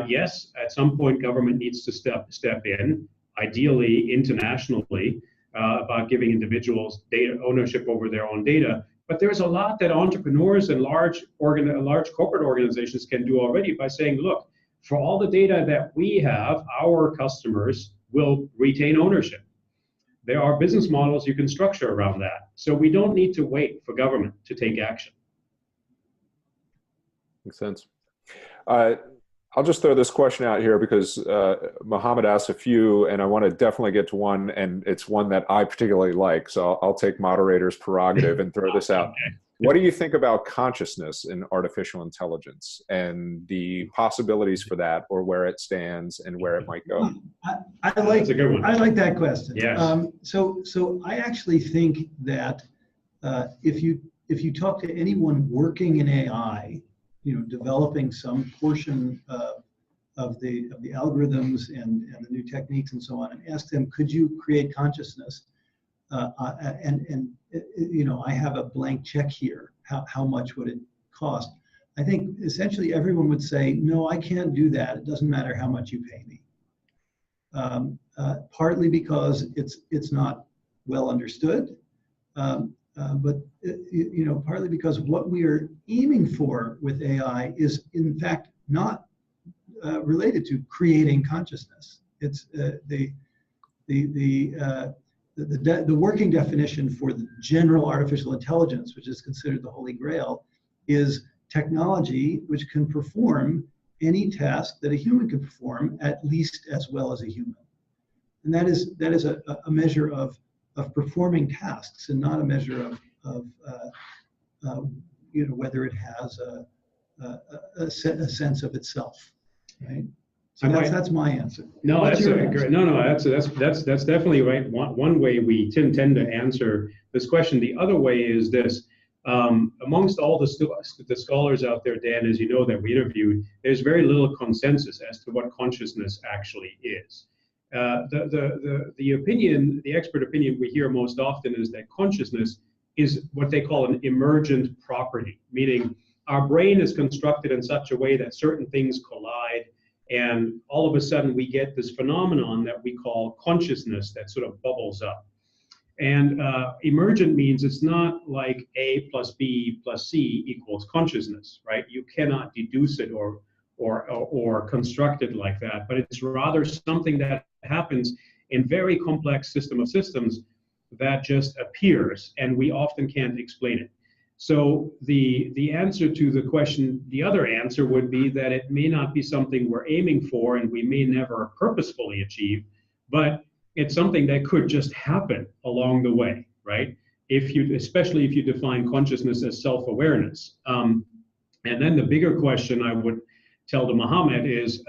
Speaker 3: yes, at some point government needs to step in, ideally internationally, about giving individuals data ownership over their own data. But there's a lot that entrepreneurs and large corporate organizations can do already by saying, look, for all the data that we have, our customers will retain ownership. There are business models you can structure around that. So we don't need to wait for government to take action.
Speaker 2: Makes sense. I'll just throw this question out here because Mohammed asked a few, and I want to definitely get to one, and it's one that I particularly like. So I'll take moderator's prerogative and throw this out. What do you think about consciousness in artificial intelligence and the possibilities for that, or where it stands and where it might go?
Speaker 3: That's a good one.
Speaker 4: I like that question.
Speaker 3: Yes.
Speaker 4: So I actually think that if you talk to anyone working in AI, developing some portion of the algorithms and the new techniques and so on, and ask them, could you create consciousness? I have a blank check here. How much would it cost? I think essentially everyone would say, no, I can't do that. It doesn't matter how much you pay me. Partly because it's not well understood. But partly because what we are aiming for with AI is in fact not related to creating consciousness. It's the working definition for the general artificial intelligence, which is considered the holy grail, is technology which can perform any task that a human can perform at least as well as a human, and that is a measure of performing tasks, and not a measure of whether it has a sense of itself, right? So that's my answer.
Speaker 3: No,
Speaker 4: What's
Speaker 3: that's
Speaker 4: your
Speaker 3: a
Speaker 4: answer?
Speaker 3: great. No, that's definitely right. One way we tend to answer this question. The other way is this: amongst all the scholars out there, Dan, as you know, that we interviewed, there's very little consensus as to what consciousness actually is. The expert opinion we hear most often is that consciousness is what they call an emergent property, meaning our brain is constructed in such a way that certain things collide, and all of a sudden we get this phenomenon that we call consciousness that sort of bubbles up. And emergent means it's not like A plus B plus C equals consciousness, right? You cannot deduce it or construct it like that, but it's rather something that happens in very complex system of systems that just appears, and we often can't explain it. So the answer to the question, the other answer would be that it may not be something we're aiming for, and we may never purposefully achieve, but it's something that could just happen along the way, right? Especially if you define consciousness as self-awareness. And then the bigger question I would tell to Mohammed is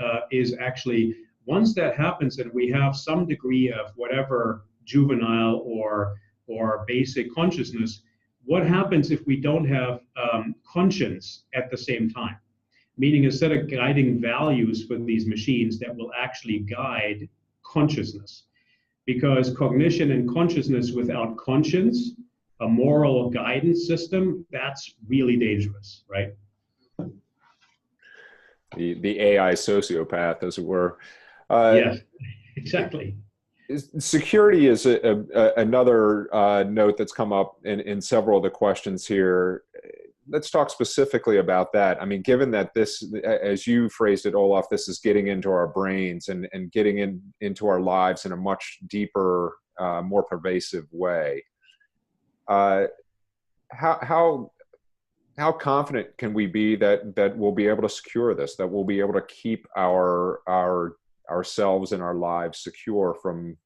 Speaker 3: actually, once that happens and we have some degree of whatever juvenile or basic consciousness, what happens if we don't have conscience at the same time? Meaning a set of guiding values for these machines that will actually guide consciousness. Because cognition and consciousness without conscience, a moral guidance system, that's really dangerous, right?
Speaker 2: The AI sociopath, as it were.
Speaker 3: Yeah, exactly.
Speaker 2: Security is another note that's come up in several of the questions here. Let's talk specifically about that. I mean, given that this, as you phrased it, Olaf, this is getting into our brains and getting into our lives in a much deeper, more pervasive way. How confident can we be that we'll be able to secure this, that we'll be able to keep ourselves and our lives secure from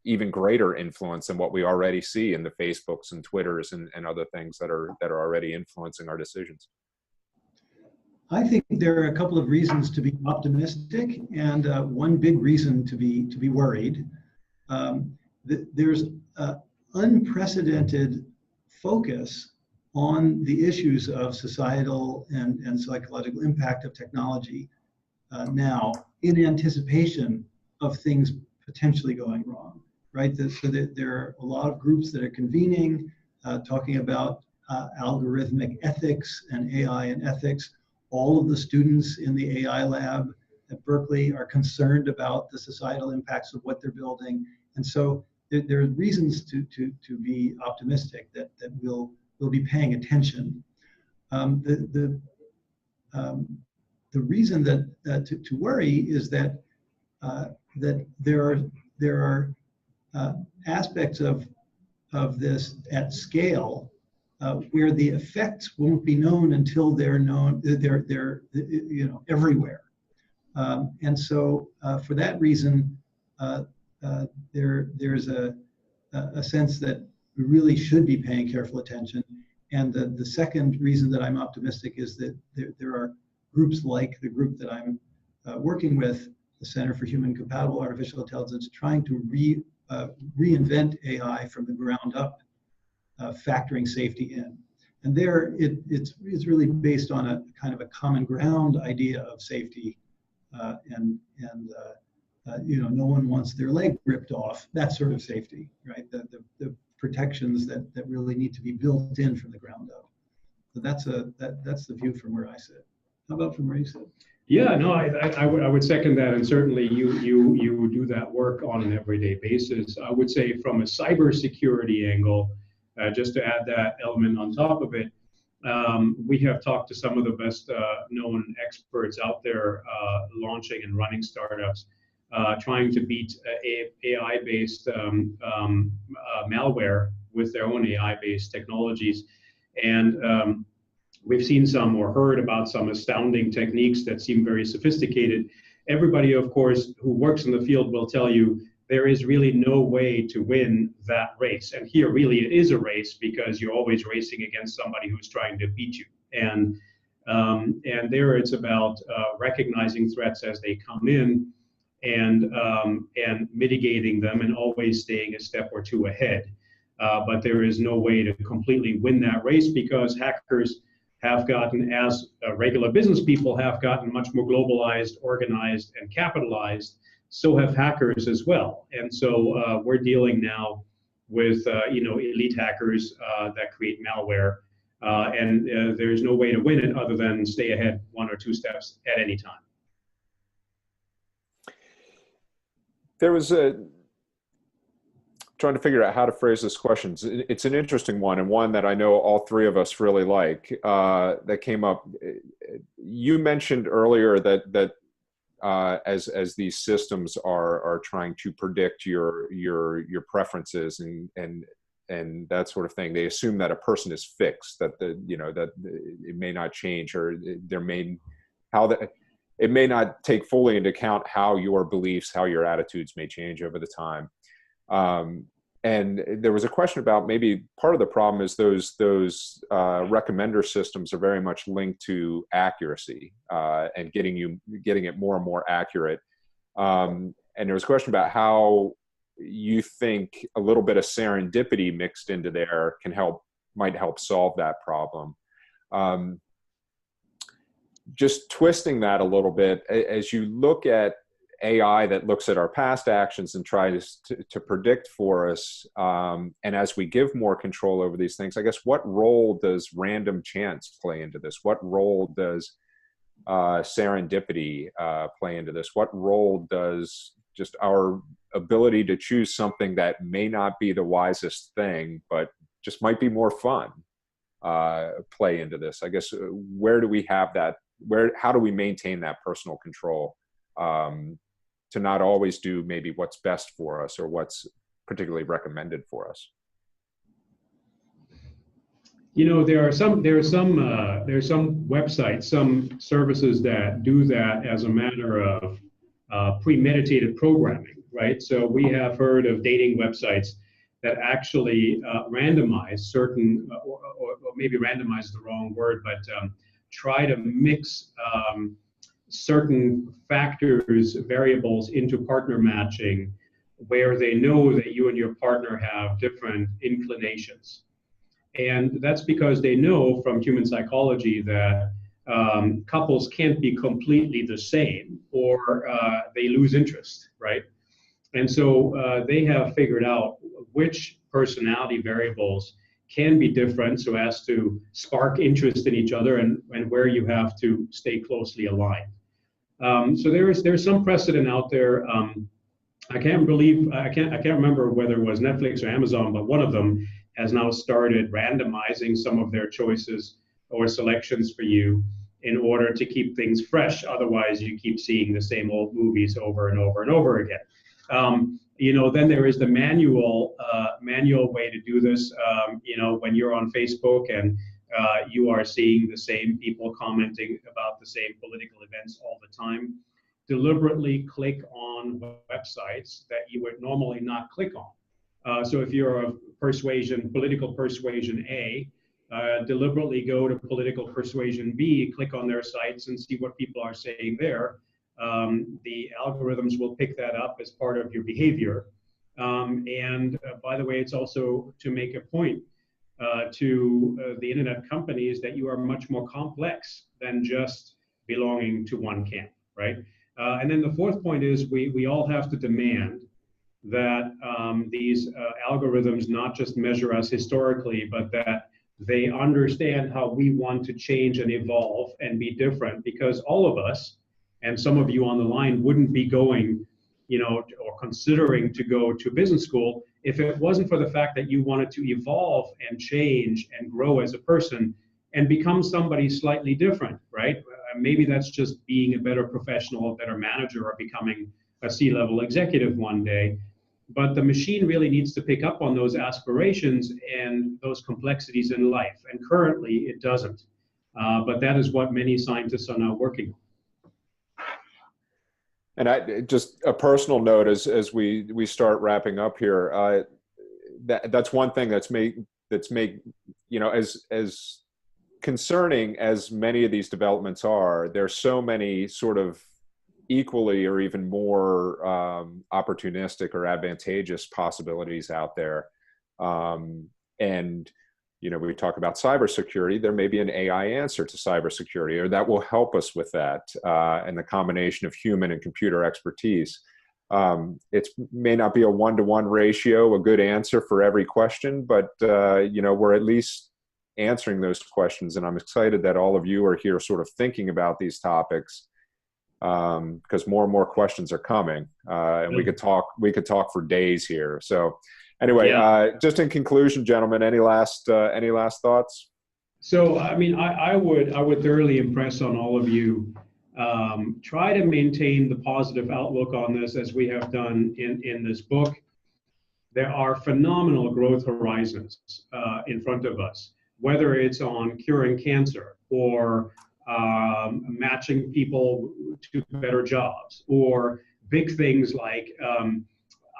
Speaker 2: even greater influence than what we already see in the Facebooks and Twitters and other things that are already influencing our decisions?
Speaker 4: I think there are a couple of reasons to be optimistic, and one big reason to be worried. There's unprecedented focus on the issues of societal and psychological impact of technology now, in anticipation of things potentially going wrong, right? So that there are a lot of groups that are convening, talking about algorithmic ethics and AI and ethics. All of the students in the AI lab at Berkeley are concerned about the societal impacts of what they're building. And so there are reasons to be optimistic that we'll be paying attention. The reason that to worry is that that there are aspects of this at scale where the effects won't be known until they're known. They're everywhere, and so for that reason, there's a sense that we really should be paying careful attention. And the second reason that I'm optimistic is that there are groups like the group that I'm working with, the Center for Human Compatible Artificial Intelligence, trying to reinvent AI from the ground up, factoring safety in. And there, it's really based on a kind of a common ground idea of safety, no one wants their leg ripped off, that sort of safety, right? The protections that really need to be built in from the ground up. So that's the view from where I sit. How about from where you sit?
Speaker 3: Yeah, no, I would second that, and certainly you do that work on an everyday basis. I would say from a cybersecurity angle, just to add that element on top of it, we have talked to some of the best known experts out there launching and running startups, trying to beat AI-based malware with their own AI-based technologies. And we've seen some or heard about some astounding techniques that seem very sophisticated. Everybody, of course, who works in the field will tell you there is really no way to win that race. And here, really, it is a race because you're always racing against somebody who's trying to beat you. And there, it's about recognizing threats as they come in and mitigating them, and always staying a step or two ahead. But there is no way to completely win that race, because hackers have gotten, as regular business people have gotten, much more globalized, organized, and capitalized. So have hackers as well. And so we're dealing now with elite hackers that create malware, and there's no way to win it other than stay ahead 1 or 2 steps at any time.
Speaker 2: There was trying to figure out how to phrase this question. It's an interesting one, and one that I know all three of us really like, that came up. You mentioned earlier that as these systems are trying to predict your preferences and that sort of thing, they assume that a person is fixed, that that it may not change, or it may not take fully into account how your beliefs, how your attitudes may change over the time. And there was a question about maybe part of the problem is those recommender systems are very much linked to accuracy, and getting it more and more accurate. And there was a question about how you think a little bit of serendipity mixed into there might help solve that problem. Just twisting that a little bit, as you look at AI that looks at our past actions and tries to predict for us, and as we give more control over these things, I guess, what role does random chance play into this? What role does serendipity play into this? What role does just our ability to choose something that may not be the wisest thing, but just might be more fun, play into this? I guess, where do we have that? How do we maintain that personal control, to not always do maybe what's best for us or what's particularly recommended for us?
Speaker 3: There are some websites, some services that do that as a matter of premeditated programming, right? So we have heard of dating websites that actually randomize certain, or maybe randomize is the wrong word, but try to mix certain factors, variables into partner matching where they know that you and your partner have different inclinations. And that's because they know from human psychology that couples can't be completely the same, or they lose interest, right? And so they have figured out which personality variables can be different so as to spark interest in each other, and where you have to stay closely aligned. So there's some precedent out there. I can't remember whether it was Netflix or Amazon, but one of them has now started randomizing some of their choices or selections for you in order to keep things fresh. Otherwise, you keep seeing the same old movies over and over and over again. Then there is the manual way to do this. When you're on Facebook and you are seeing the same people commenting about the same political events all the time, deliberately click on websites that you would normally not click on. So if you're of political persuasion A, deliberately go to political persuasion B, click on their sites and see what people are saying there. The algorithms will pick that up as part of your behavior. And by the way, it's also to make a point to the internet companies that you are much more complex than just belonging to one camp, right? And then the fourth point is we all have to demand that these algorithms not just measure us historically, but that they understand how we want to change and evolve and be different, because all of us, and some of you on the line, wouldn't be going, or considering to go to business school if it wasn't for the fact that you wanted to evolve and change and grow as a person and become somebody slightly different, right? Maybe that's just being a better professional, a better manager, or becoming a C-level executive one day. But the machine really needs to pick up on those aspirations and those complexities in life. And currently it doesn't. But that is what many scientists are now working on.
Speaker 2: And just a personal note as we start wrapping up here, that's one thing that's made as concerning as many of these developments are, there's so many sort of equally or even more opportunistic or advantageous possibilities out there. And we talk about cybersecurity. There may be an AI answer to cybersecurity, or that will help us with that, and the combination of human and computer expertise. It may not be a one-to-one ratio, a good answer for every question, but we're at least answering those questions. And I'm excited that all of you are here sort of thinking about these topics, because more and more questions are coming, and we could talk for days here. So anyway, just in conclusion, gentlemen, any last thoughts?
Speaker 3: So, I mean, I would thoroughly impress on all of you, try to maintain the positive outlook on this, as we have done in this book. There are phenomenal growth horizons in front of us, whether it's on curing cancer, or matching people to better jobs, or big things like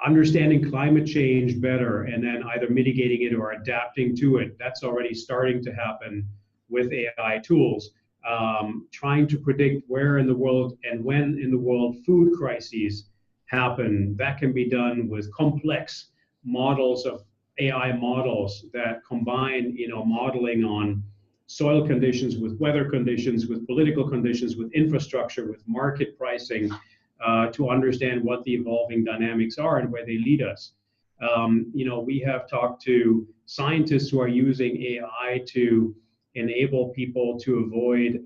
Speaker 3: understanding climate change better and then either mitigating it or adapting to it. That's already starting to happen with AI tools. Trying to predict where in the world and when in the world food crises happen. That can be done with complex models of AI models that combine, modeling on soil conditions with weather conditions, with political conditions, with infrastructure, with market pricing, to understand what the evolving dynamics are and where they lead us. We have talked to scientists who are using AI to enable people to avoid,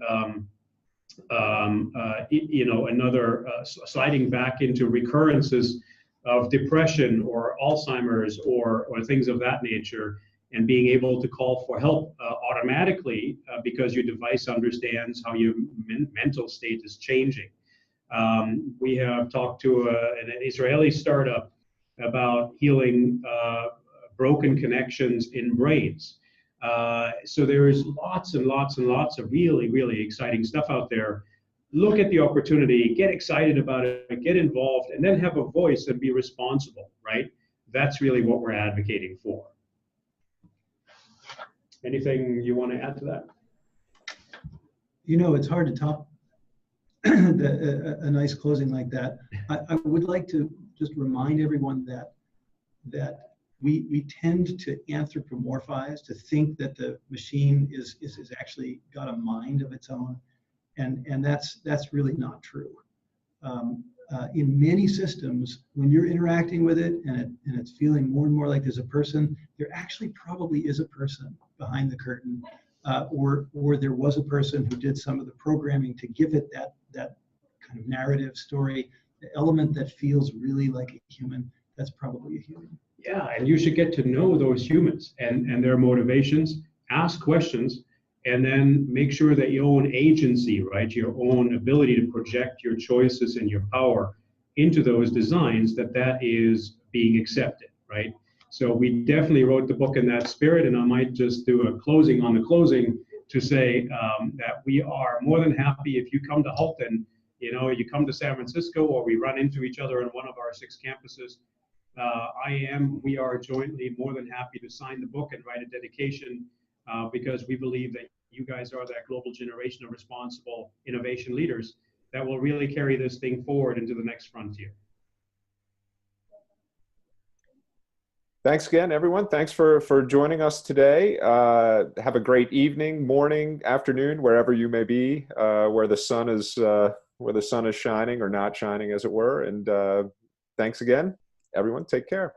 Speaker 3: sliding back into recurrences of depression or Alzheimer's or things of that nature, and being able to call for help automatically because your device understands how your mental state is changing. We have talked to an Israeli startup about healing broken connections in brains. So there's lots and lots and lots of really, really exciting stuff out there. Look at the opportunity, get excited about it, get involved, and then have a voice and be responsible, right? That's really what we're advocating for. Anything you want to add to that?
Speaker 4: You know, it's hard to top a nice closing like that. I would like to just remind everyone that we tend to anthropomorphize, to think that the machine is actually got a mind of its own, and that's really not true. In many systems, when you're interacting with it and it's feeling more and more like there's a person, there actually probably is a person behind the curtain, or there was a person who did some of the programming to give it that kind of narrative story, the element that feels really like a human. That's probably a human.
Speaker 3: Yeah, and you should get to know those humans and their motivations, ask questions, and then make sure that your own agency, right, your own ability to project your choices and your power into those designs, that is being accepted, right? So we definitely wrote the book in that spirit, and I might just do a closing on the closing to say that we are more than happy if you come to Halton, you come to San Francisco, or we run into each other on one of our 6 campuses. We are jointly more than happy to sign the book and write a dedication, because we believe that you guys are that global generation of responsible innovation leaders that will really carry this thing forward into the next frontier.
Speaker 2: Thanks again, everyone. Thanks for joining us today. Have a great evening, morning, afternoon, wherever you may be, where the sun is shining or not shining, as it were. And thanks again, everyone. Take care.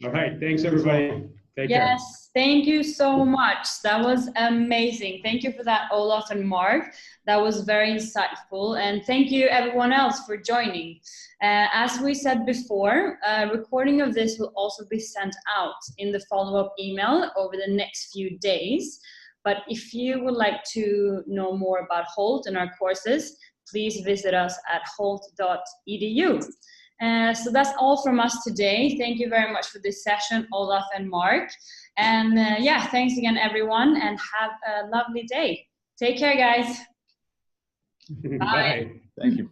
Speaker 3: All right. Thanks, everybody. Take care.
Speaker 1: Yes, thank you so much. That was amazing. Thank you for that, Olaf and Mark. That was very insightful. And thank you, everyone else, for joining. As we said before, a recording of this will also be sent out in the follow-up email over the next few days. But if you would like to know more about Holt and our courses, please visit us at holt.edu. So that's all from us today. Thank you very much for this session, Olaf and Mark. And yeah, thanks again, everyone, and have a lovely day. Take care, guys. Bye.
Speaker 3: Bye.
Speaker 2: Thank you.